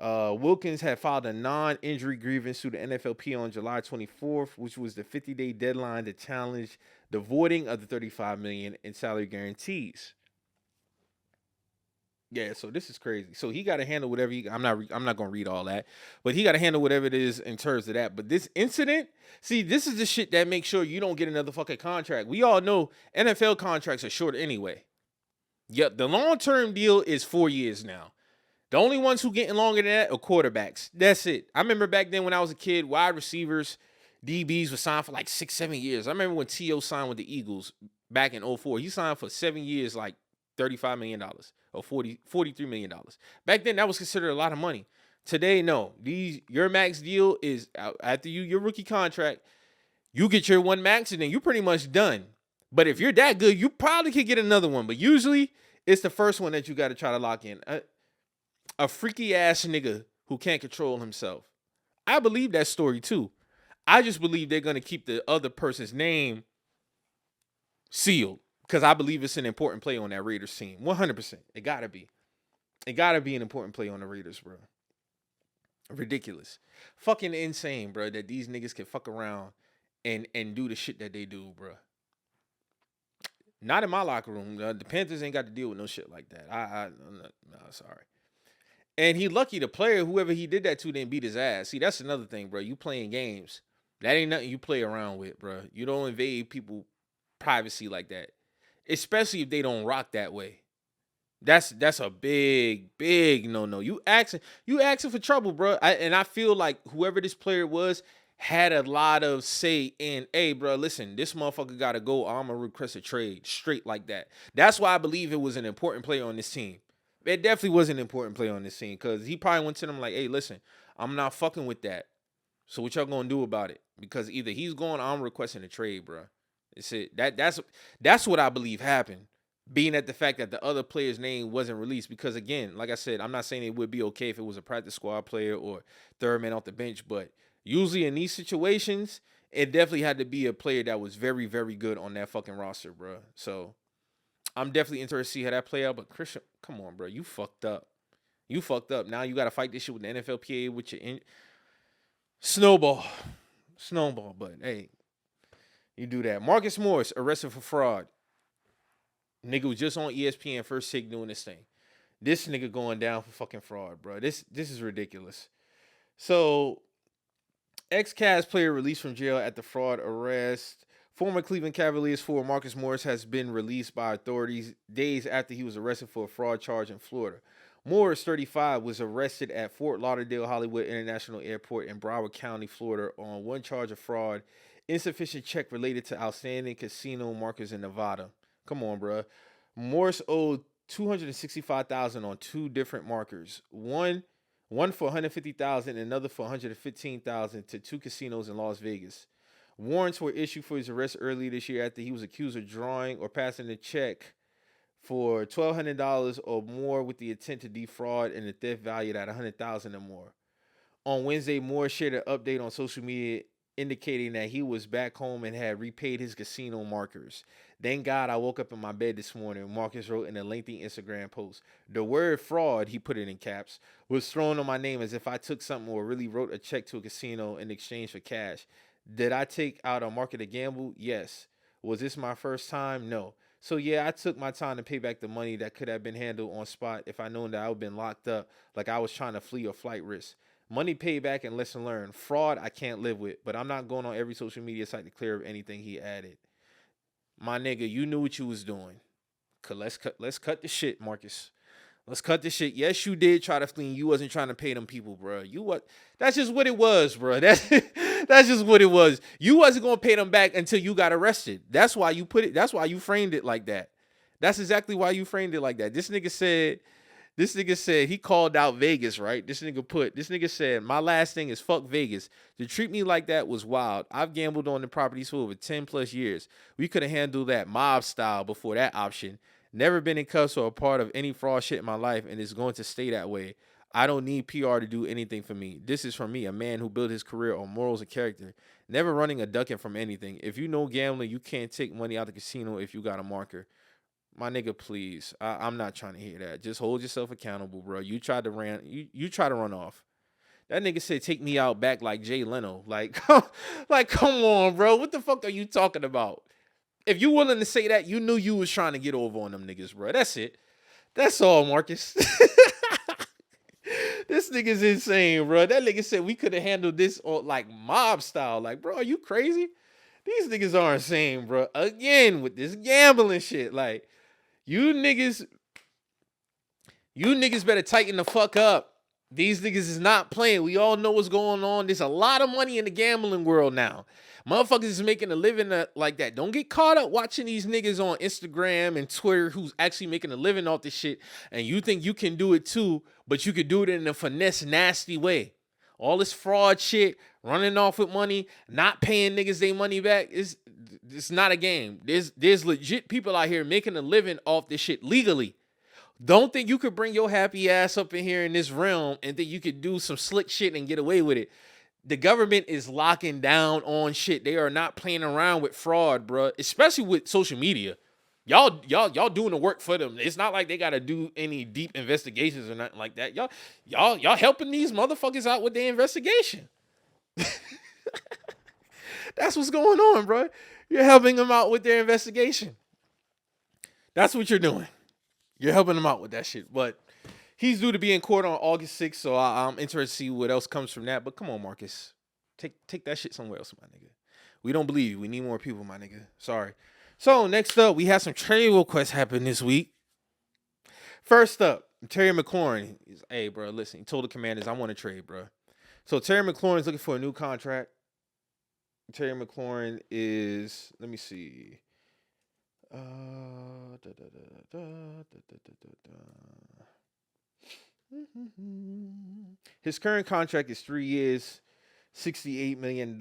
Wilkins had filed a non-injury grievance to the NFLP on July 24th, which was the 50-day deadline to challenge the voiding of the $35 million in salary guarantees. Yeah, so this is crazy. So he got to handle whatever I'm not going to read all that, but he got to handle whatever it is in terms of that. But this incident, see, this is the shit that makes sure you don't get another fucking contract. We all know NFL contracts are short anyway. Yep, the long-term deal is 4 years now. The only ones who getting longer than that are quarterbacks. That's it. I remember back then when I was a kid, wide receivers, DBs were signed for like 6-7 years. I remember when T.O. signed with the Eagles back in 2004. He signed for 7 years, like $35 million or $43 million. Back then, that was considered a lot of money. Today, no. Your max deal is after your rookie contract, you get your one max and then you're pretty much done. But if you're that good, you probably could get another one. But usually, it's the first one that you got to try to lock in. A freaky ass nigga who can't control himself. I believe that story too. I just believe they're going to keep the other person's name sealed because I believe it's an important play on that Raiders team. 100%. It got to be. It got to be an important play on the Raiders, bro. Ridiculous. Fucking insane, bro, that these niggas can fuck around and do the shit that they do, bro. Not in my locker room. The Panthers ain't got to deal with no shit like that. No, sorry. And he lucky the player, whoever he did that to, didn't beat his ass. See, that's another thing, bro. You playing games. That ain't nothing you play around with, bro. You don't invade people's privacy like that. Especially if they don't rock that way. That's a big no. You asking for trouble, bro. I feel like whoever this player was had a lot of say in, hey, bro, listen, this motherfucker gotta go. I'm gonna request a trade straight like that. That's why I believe it was an important player on this team. It definitely was an important player on this team because he probably went to them like, hey, listen, I'm not fucking with that. So what y'all gonna do about it? Because either he's going, or I'm requesting a trade, bro. It's it. That's what I believe happened. Being at the fact that the other player's name wasn't released, because again, like I said, I'm not saying it would be okay if it was a practice squad player or third man off the bench, but usually in these situations, it definitely had to be a player that was very, very good on that fucking roster, bro. So I'm definitely interested to see how that play out. But Christian, come on, bro, you fucked up. You fucked up. Now you got to fight this shit with the NFLPA with your snowball. But hey, you do that. Marcus Morris arrested for fraud. Nigga was just on ESPN First Take doing this thing. This nigga going down for fucking fraud, bro. This is ridiculous. So, ex-Cavs player released from jail at the fraud arrest. Former Cleveland Cavaliers forward Marcus Morris has been released by authorities days after he was arrested for a fraud charge in Florida. Morris, 35, was arrested at Fort Lauderdale Hollywood International Airport in Broward County, Florida, on one charge of fraud, insufficient check related to outstanding casino markers in Nevada. Come on, bro. Morris owed $265,000 on two different markers. One for $150,000 and another for $115,000 to two casinos in Las Vegas. Warrants were issued for his arrest earlier this year after he was accused of drawing or passing a check for $1,200 or more with the intent to defraud and the theft valued at $100,000 or more. On Wednesday, Morris shared an update on social media indicating that he was back home and had repaid his casino markers. Thank God I woke up in my bed this morning, Marcus wrote in a lengthy Instagram post. The word fraud, he put it in caps, was thrown on my name as if I took something or really wrote a check to a casino in exchange for cash. Did I take out a market to gamble? Yes. Was this my first time? No. So yeah, I took my time to pay back the money that could have been handled on spot if I known that I would have been locked up like I was trying to flee a flight risk. Money paid back and lesson learned. Fraud I can't live with, but I'm not going on every social media site to clear up anything, he added. My nigga, you knew what you was doing. Let's cut the shit, Marcus. Let's cut the shit. Yes, you did try to flee. You wasn't trying to pay them people, bro. You what? That's just what it was, bro. That's just what it was. You wasn't gonna pay them back until you got arrested. That's why you put it. That's why you framed it like that. That's exactly why you framed it like that. This nigga said he called out Vegas, right? This nigga said, my last thing is fuck Vegas. To treat me like that was wild. I've gambled on the properties for over 10 plus years. We could have handled that mob style before that option. Never been in cuffs or a part of any fraud shit in my life, and it's going to stay that way. I don't need PR to do anything for me. This is for me, a man who built his career on morals and character. Never running or ducking from anything. If you know gambling, you can't take money out the casino if you got a marker. My nigga, please. I'm not trying to hear that. Just hold yourself accountable, bro. You tried to run off. That nigga said, take me out back like Jay Leno. Like, come on, bro. What the fuck are you talking about? If you willing to say that, you knew you was trying to get over on them niggas, bro. That's it. That's all, Marcus. This nigga's insane, bro. That nigga said we could have handled this on like mob style. Like, bro, are you crazy? These niggas are insane, bro. Again, with this gambling shit. Like, you niggas better tighten the fuck up. These niggas is not playing. We all know what's going on. There's a lot of money in the gambling world now. Motherfuckers is making a living like that. Don't get caught up watching these niggas on Instagram and Twitter who's actually making a living off this shit, and you think you can do it too, but you could do it in a finesse, nasty way. All this fraud shit, running off with money, not paying niggas their money back, it's not a game. There's legit people out here making a living off this shit legally. Don't think you could bring your happy ass up in here in this realm and think you could do some slick shit and get away with it. The government is locking down on shit. They are not playing around with fraud, bro. Especially with social media. Y'all doing the work for them. It's not like they gotta do any deep investigations or nothing like that. Y'all helping these motherfuckers out with their investigation. That's what's going on, bro. You're helping them out with their investigation. That's what you're doing. You're helping them out with that shit. But he's due to be in court on August 6th, so I'm interested to see what else comes from that. But come on, Marcus. Take that shit somewhere else, my nigga. We don't believe you. We need more people, my nigga. Sorry. So, next up, we have some trade requests happen this week. First up, Terry McLaurin. He's, hey, bro, listen. He told the Commanders, I want to trade, bro. So Terry McLaurin's looking for a new contract. Terry McLaurin is, let me see. His current contract is 3 years, $68 million.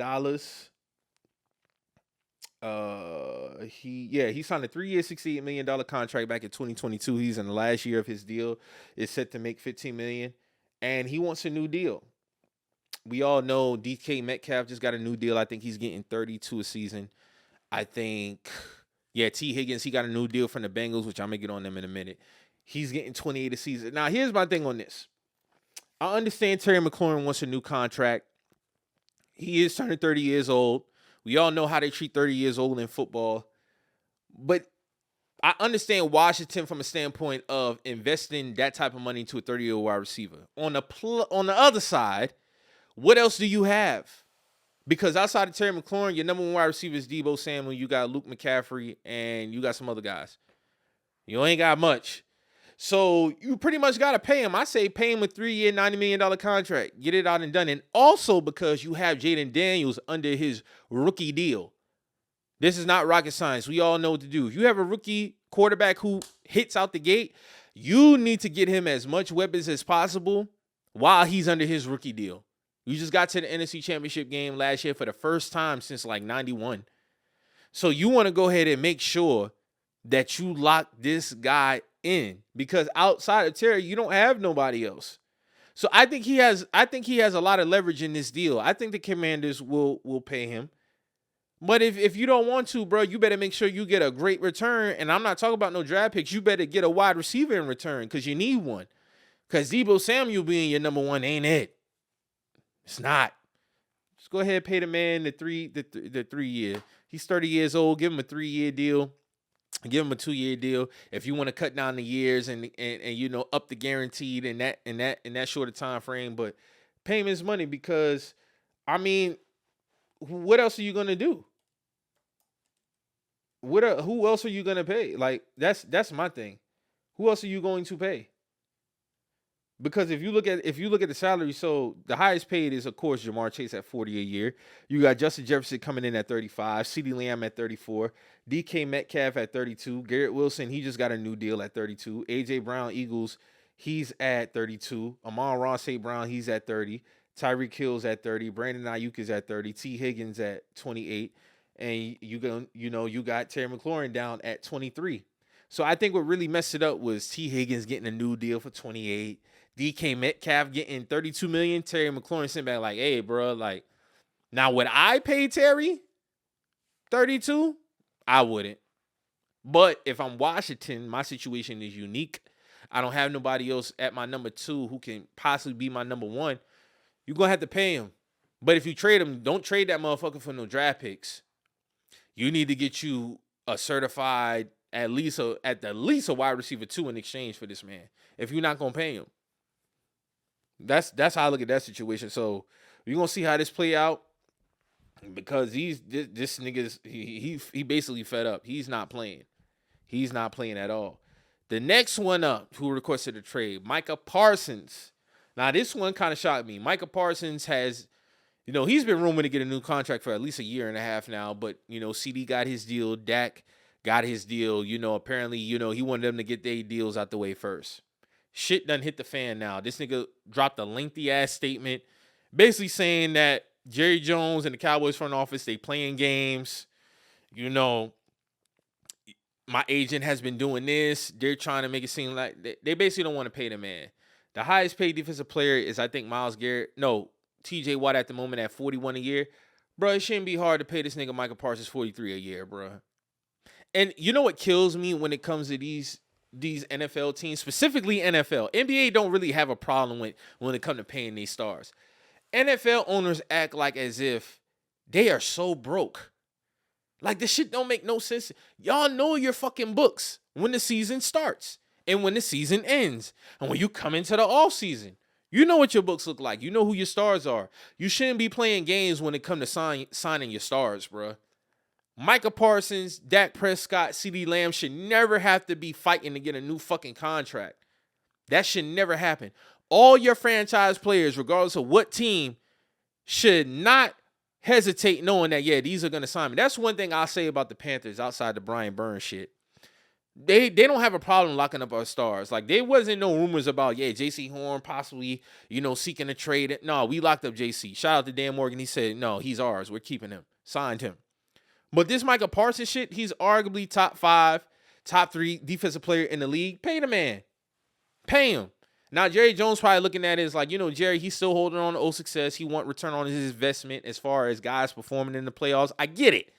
He signed a 3-year, $68 million contract back in 2022. He's in the last year of his deal. It's set to make $15 million, and he wants a new deal. We all know DK Metcalf just got a new deal. I think he's getting 32 a season. I think, T. Higgins, he got a new deal from the Bengals, which I'm going to get on them in a minute. He's getting 28 a season. Now, here's my thing on this. I understand Terry McLaurin wants a new contract. He is turning 30 years old. We all know how they treat 30 years old in football. But I understand Washington from a standpoint of investing that type of money into a 30-year-old wide receiver. On the other side, what else do you have? Because outside of Terry McLaurin, your number one wide receiver is Deebo Samuel. You got Luke McCaffrey, and you got some other guys. You ain't got much. So you pretty much got to pay him. I say pay him a 3-year, $90 million contract. Get it out and done. And also because you have Jaden Daniels under his rookie deal. This is not rocket science. We all know what to do. If you have a rookie quarterback who hits out the gate, you need to get him as much weapons as possible while he's under his rookie deal. You just got to the NFC Championship game last year for the first time since like 91. So you want to go ahead and make sure that you lock this guy in, because outside of Terry, you don't have nobody else. So I think he has a lot of leverage in this deal. I think the Commanders will pay him. But if you don't want to, bro, you better make sure you get a great return. And I'm not talking about no draft picks. You better get a wide receiver in return because you need one. Because Deebo Samuel being your number one ain't it. It's not. Just go ahead and pay the man the 3 year. He's 30 years old. Give him a 3-year deal. Give him a 2-year deal. If you want to cut down the years and up the guaranteed in that shorter time frame, but pay him his money because, I mean, what else are you gonna do? Who else are you gonna pay? Like that's my thing. Who else are you going to pay? Because if you look at the salary, so the highest paid is of course Jamar Chase at $40 a year. You got Justin Jefferson coming in at 35, CeeDee Lamb at 34, DK Metcalf at 32, Garrett Wilson, he just got a new deal at 32, AJ Brown Eagles, he's at 32, Amon-Ra St. Brown, he's at 30, Tyreek Hill's at 30, Brandon Ayuk is at 30, T Higgins at 28, and you got Terry McLaurin down at 23. So I think what really messed it up was T Higgins getting a new deal for 28. DK Metcalf getting $32 million. Terry McLaurin sent back like, hey, bro, like, now would I pay Terry 32? I wouldn't. But if I'm Washington, my situation is unique. I don't have nobody else at my number 2 who can possibly be my number 1. You're going to have to pay him. But if you trade him, don't trade that motherfucker for no draft picks. You need to get you a certified, at the least a wide receiver 2 in exchange for this man. If you're not going to pay him. That's how I look at that situation. So we're gonna see how this play out because this nigga's he basically fed up. He's not playing. He's not playing at all. The next one up who requested a trade, Micah Parsons. Now this one kind of shocked me. Micah Parsons has, he's been rumored to get a new contract for at least a year and a half now. But CD got his deal. Dak got his deal. Apparently he wanted them to get their deals out the way first. Shit done hit the fan now. This nigga dropped a lengthy-ass statement basically saying that Jerry Jones and the Cowboys front office, they playing games. My agent has been doing this. They're trying to make it seem like they basically don't want to pay the man. The highest paid defensive player is, I think, TJ Watt at the moment at $41 a year. Bro, it shouldn't be hard to pay this nigga Micah Parsons $43 a year, bro. And you know what kills me when it comes to these NFL teams, specifically NFL. NBA don't really have a problem when it comes to paying these stars. NFL owners act like as if they are so broke. Like this shit don't make no sense. Y'all know your fucking books when the season starts and when the season ends. And when you come into the off season, you know what your books look like. You know who your stars are. You shouldn't be playing games when it comes to signing your stars, bro. Micah Parsons, Dak Prescott, CeeDee Lamb should never have to be fighting to get a new fucking contract. That should never happen. All your franchise players, regardless of what team, should not hesitate knowing that, yeah, these are going to sign me. That's one thing I'll say about the Panthers outside the Brian Burns shit. They don't have a problem locking up our stars. Like, there wasn't no rumors about, yeah, J.C. Horn possibly, seeking a trade. No, we locked up J.C. Shout out to Dan Morgan. He said, no, he's ours. We're keeping him. Signed him. But this Micah Parsons shit, he's arguably top 5, top 3 defensive player in the league. Pay the man. Pay him. Now, Jerry Jones probably looking at it as like, Jerry, he's still holding on to old success. He want return on his investment as far as guys performing in the playoffs. I get it.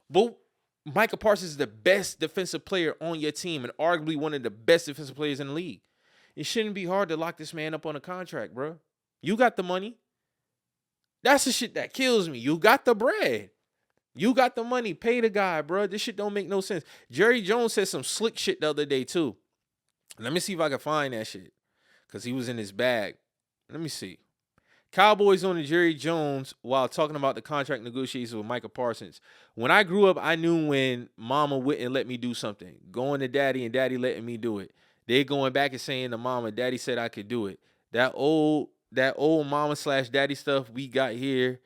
But Micah Parsons is the best defensive player on your team and arguably one of the best defensive players in the league. It shouldn't be hard to lock this man up on a contract, bro. You got the money. That's the shit that kills me. You got the bread. You got the money. Pay the guy, bro. This shit don't make no sense. Jerry Jones said some slick shit the other day, too. Let me see if I can find that shit. Because he was in his bag. Let me see. Cowboys on the Jerry Jones while talking about the contract negotiations with Micah Parsons. When I grew up, I knew when mama wouldn't let me do something. Going to daddy and daddy letting me do it. They going back and saying to mama, daddy said I could do it. That old mama / daddy stuff we got here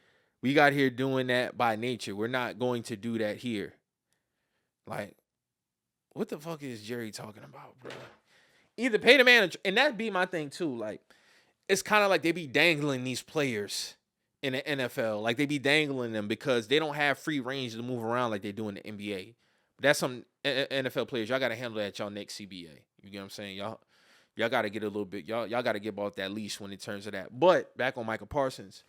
doing that by nature. We're not going to do that here. Like, what the fuck is Jerry talking about, bro? Either pay the man, and that'd be my thing too. Like, it's kind of like they be dangling these players in the NFL. Like, they be dangling them because they don't have free range to move around like they do in the NBA. But that's some NFL players. Y'all got to handle that at y'all next CBA. You get what I'm saying? Y'all got to get a little bit. Y'all got to get off that leash when it turns to that. But back on Micah Parsons.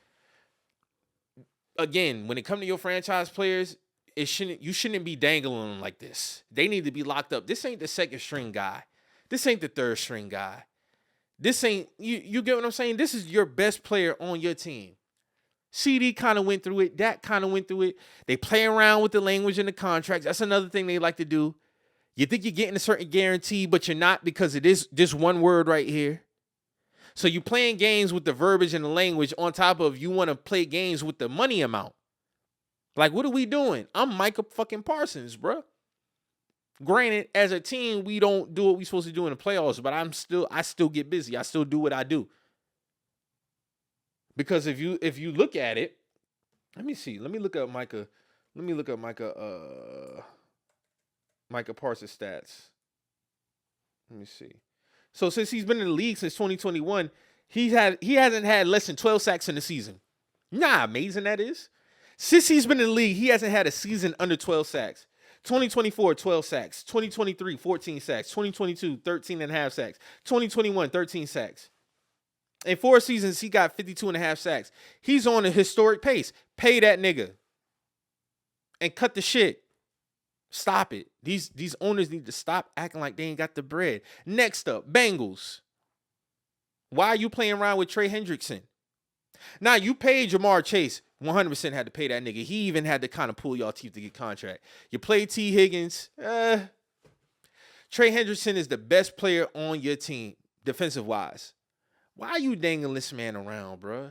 Again, when it comes to your franchise players, you shouldn't be dangling them like this. They need to be locked up. This ain't the second string guy. This ain't the third string guy. This ain't, you get what I'm saying? This is your best player on your team. CD kind of went through it. Dak kind of went through it. They play around with the language in the contracts. That's another thing they like to do. You think you're getting a certain guarantee, but you're not because it is this one word right here. So you playing games with the verbiage and the language on top of you want to play games with the money amount. Like, what are we doing? I'm Micah fucking Parsons, bro. Granted, as a team, we don't do what we're supposed to do in the playoffs, but I still get busy. I still do what I do. Because if you look at it, let me see. Let me look up Micah Parsons stats. Let me see. So since he's been in the league since 2021, he hasn't had less than 12 sacks in the season. You know how amazing that is? Since he's been in the league, he hasn't had a season under 12 sacks. 2024, 12 sacks. 2023, 14 sacks. 2022, 13 and a half sacks. 2021, 13 sacks. In 4 seasons, he got 52 and a half sacks. He's on a historic pace. Pay that nigga. And cut the shit. Stop it. These owners need to stop acting like they ain't got the bread. Next up, Bengals. Why are you playing around with Trey Hendrickson? Now, you paid Jamar Chase. 100% had to pay that nigga. He even had to kind of pull y'all teeth to get contract. You played T. Higgins. Trey Hendrickson is the best player on your team, defensive-wise. Why are you dangling this man around, bro?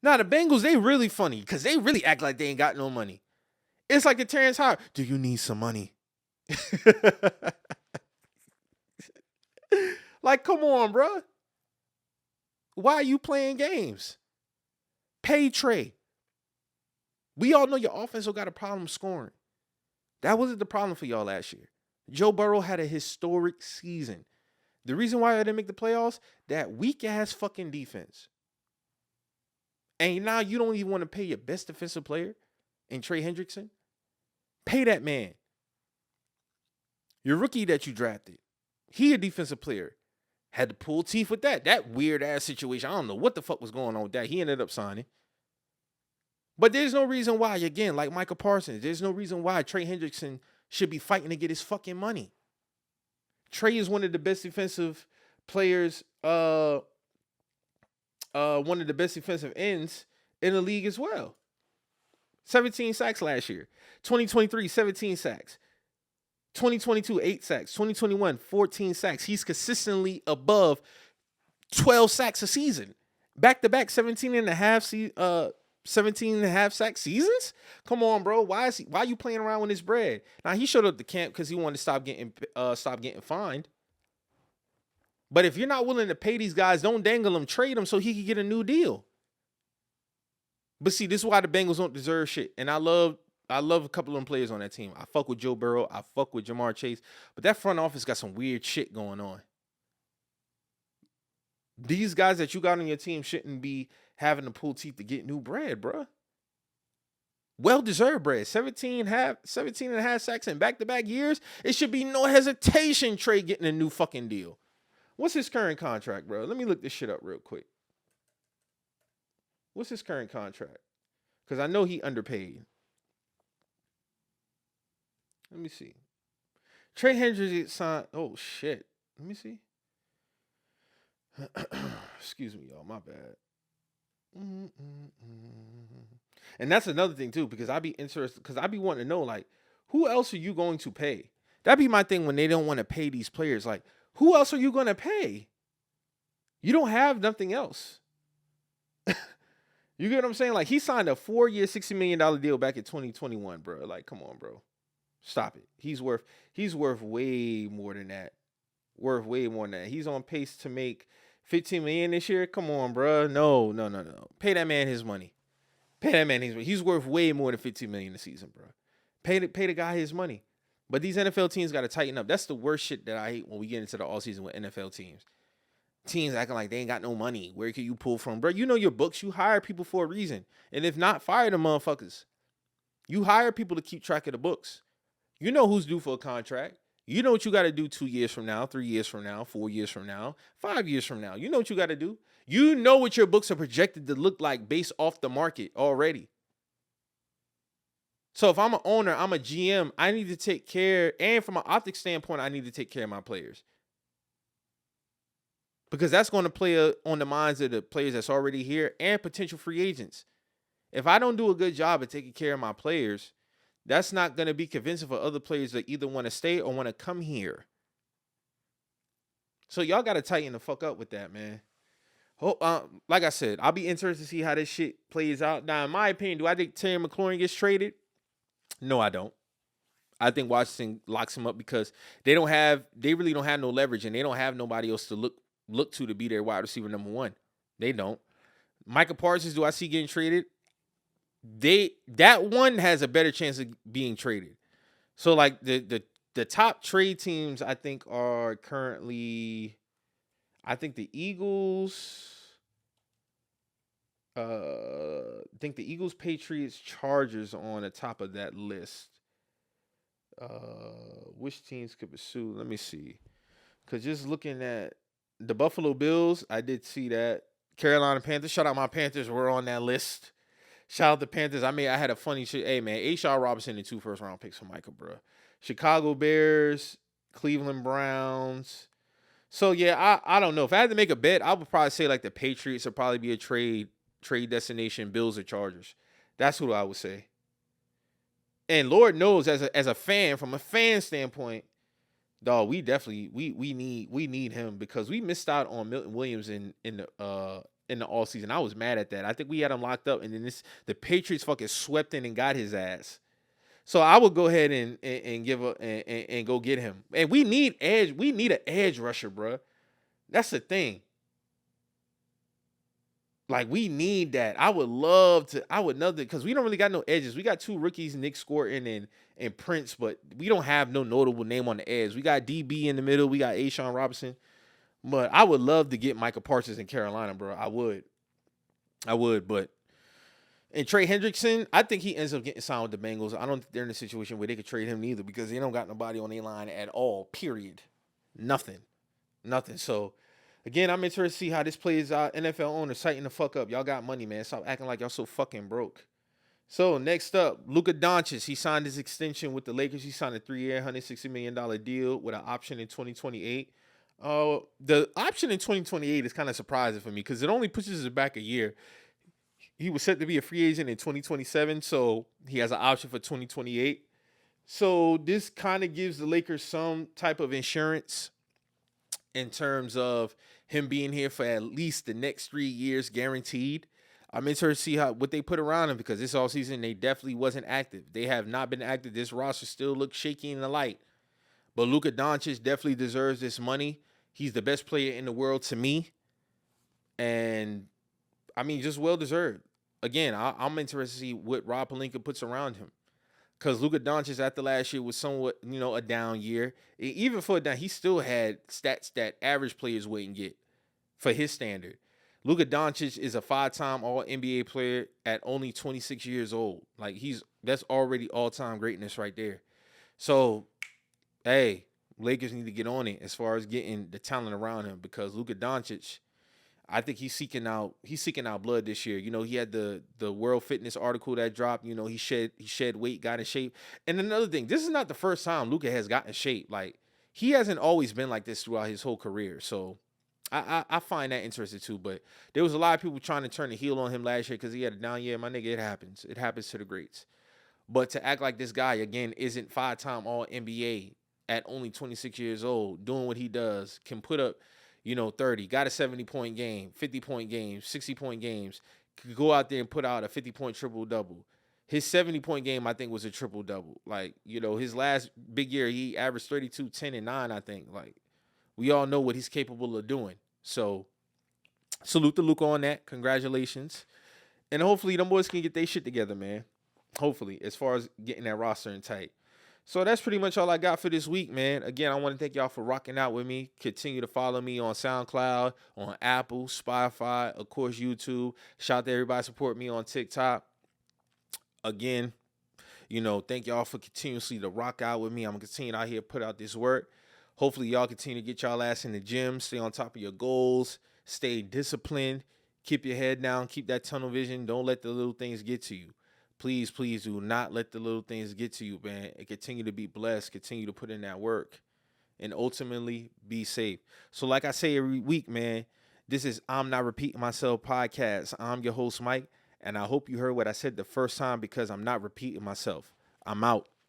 Now, the Bengals, they really funny because they really act like they ain't got no money. It's like the Terrence Howard. Do you need some money? Like, come on, bro. Why are you playing games? Pay Trey. We all know your offense got a problem scoring. That wasn't the problem for y'all last year. Joe Burrow had a historic season. The reason why I didn't make the playoffs, that weak-ass fucking defense. And now you don't even want to pay your best defensive player in Trey Hendrickson? Pay that man. Your rookie that you drafted, he a defensive player. Had to pull teeth with that. That weird-ass situation. I don't know what the fuck was going on with that. He ended up signing. But there's no reason why, again, like Micah Parsons, there's no reason why Trey Hendrickson should be fighting to get his fucking money. Trey is one of the best defensive players, one of the best defensive ends in the league as well. 17 sacks last year. 2023, 17 sacks. 2022, 8 sacks. 2021, 14 sacks. He's consistently above 12 sacks a season. Back-to-back 17 and a half sack seasons? Come on, bro. Why are you playing around with his bread? Now, he showed up to camp because he wanted to stop getting fined. But if you're not willing to pay these guys, don't dangle them, trade them so he can get a new deal. But see, this is why the Bengals don't deserve shit. And I love a couple of them players on that team. I fuck with Joe Burrow. I fuck with Jamar Chase. But that front office got some weird shit going on. These guys that you got on your team shouldn't be having to pull teeth to get new bread, bro. Well-deserved bread. 17 and a half sacks in back-to-back years. It should be no hesitation Trey getting a new fucking deal. What's his current contract, bro? Let me look this shit up real quick. What's his current contract? Because I know he underpaid. Let me see. Trey Hendricks signed. Oh, shit. Let me see. Excuse me, y'all. My bad. And that's another thing, too, because I'd be interested, because I'd be wanting to know, like, who else are you going to pay? That'd be my thing when they don't want to pay these players. Like, who else are you going to pay? You don't have nothing else. You get what I'm saying? Like, he signed a 4-year, $60 million deal back in 2021, bro. Like, come on, bro. Stop it. He's worth way more than that. Worth way more than that. He's on pace to make $15 million this year. Come on, bro. No. Pay that man his money. Pay that man his money. He's worth way more than $15 million a season, bro. Pay the guy his money. But these NFL teams got to tighten up. That's the worst shit that I hate when we get into the offseason with NFL teams. Teams acting like they ain't got no money. Where can you pull from? Bro, you know your books. You hire people for a reason. And if not, fire them motherfuckers. You hire people to keep track of the books. You know who's due for a contract. You know what you got to do 2 years from now, 3 years from now, 4 years from now, 5 years from now. You know what you got to do. You know what your books are projected to look like based off the market already. So if I'm an owner, I'm a GM, I need to take care, and from an optics standpoint, I need to take care of my players. Because that's going to play on the minds of the players that's already here and potential free agents. If I don't do a good job of taking care of my players, that's not going to be convincing for other players that either want to stay or want to come here. So y'all got to tighten the fuck up with that, man. Like I said, I'll be interested to see how this shit plays out. Now, in my opinion, do I think Terry McLaurin gets traded? No, I don't. I think Washington locks him up because they really don't have no leverage, and they don't have nobody else to look to be their wide receiver number one. They don't. Micah Parsons, do I see getting traded? That one has a better chance of being traded. So like the top trade teams I think are currently, I think the Eagles, Patriots, Chargers are on the top of that list. Which teams could pursue? Let me see. Because just looking at the Buffalo Bills, I did see that. Carolina Panthers, shout out my Panthers, were on that list. Shout out the Panthers. I had a funny shit. Hey, man, Ashawn Robinson and 2 first-round picks for Micah, bro. Chicago Bears, Cleveland Browns. So, yeah, I don't know. If I had to make a bet, I would probably say, like, the Patriots would probably be a trade destination, Bills or Chargers. That's who I would say. And Lord knows, as a fan, from a fan standpoint, dog, we definitely we need him because we missed out on Milton Williams in the all season. I was mad at that. I think we had him locked up, and then the Patriots fucking swept in and got his ass. So I would go ahead and go get him. And we need edge. We need an edge rusher, bro. That's the thing. Like, we need that. I would love because we don't really got no edges. We got 2 rookies, Nick Scorton and Prince, but we don't have no notable name on the edge. We got DB in the middle. We got Ashawn Robinson. But I would love to get Micah Parsons in Carolina, bro. I would, but and Trey Hendrickson, I think he ends up getting signed with the Bengals. I don't think they're in a situation where they could trade him neither because they don't got nobody on their line at all, period. Nothing. So, again, I'm interested to see how this plays out. NFL owners, tighten the fuck up. Y'all got money, man. Stop acting like y'all so fucking broke. So, next up, Luka Doncic. He signed his extension with the Lakers. He signed a 3-year, $160 million deal with an option in 2028. The option in 2028 is kind of surprising for me because it only pushes it back a year. He was set to be a free agent in 2027, so he has an option for 2028. So this kind of gives the Lakers some type of insurance in terms of him being here for at least the next 3 years guaranteed. I'm interested to see what they put around him because this offseason they definitely wasn't active. They have not been active. This roster still looks shaky in the light. But Luka Doncic definitely deserves this money. He's the best player in the world to me. And, I mean, just well-deserved. Again, I'm interested to see what Rob Pelinka puts around him. Because Luka Doncic after last year was somewhat, a down year. Even for a down, he still had stats that average players wouldn't get for his standard. Luka Doncic is a 5-time All-NBA player at only 26 years old. Like, that's already all-time greatness right there. So, hey, Lakers need to get on it as far as getting the talent around him, because Luka Doncic, I think he's seeking out blood this year. He had the World Fitness article that dropped. He shed weight, got in shape. And another thing, this is not the first time Luka has gotten in shape. Like, he hasn't always been like this throughout his whole career. So I find that interesting too. But there was a lot of people trying to turn the heel on him last year because he had a down year. My nigga, it happens. It happens to the greats. But to act like this guy, again, isn't 5-time All-NBA at only 26 years old, doing what he does, can put up 30, got a 70-point game, 50-point games, 60-point games, could go out there and put out a 50-point triple-double. His 70-point game, I think, was a triple-double. Like, his last big year, he averaged 32, 10, and 9, I think. Like, we all know what he's capable of doing. So, salute to Luka on that. Congratulations. And hopefully, them boys can get their shit together, man. Hopefully, as far as getting that roster in tight. So that's pretty much all I got for this week, man. Again, I want to thank y'all for rocking out with me. Continue to follow me on SoundCloud, on Apple, Spotify, of course, YouTube. Shout out to everybody support me on TikTok. Again, thank y'all for continuously to rock out with me. I'm going to continue out here, put out this work. Hopefully, y'all continue to get y'all ass in the gym. Stay on top of your goals. Stay disciplined. Keep your head down. Keep that tunnel vision. Don't let the little things get to you. Please, please do not let the little things get to you, man. And continue to be blessed. Continue to put in that work. And ultimately, be safe. So like I say every week, man, this is I'm Not Repeating Myself podcast. I'm your host, Mike. And I hope you heard what I said the first time, because I'm not repeating myself. I'm out.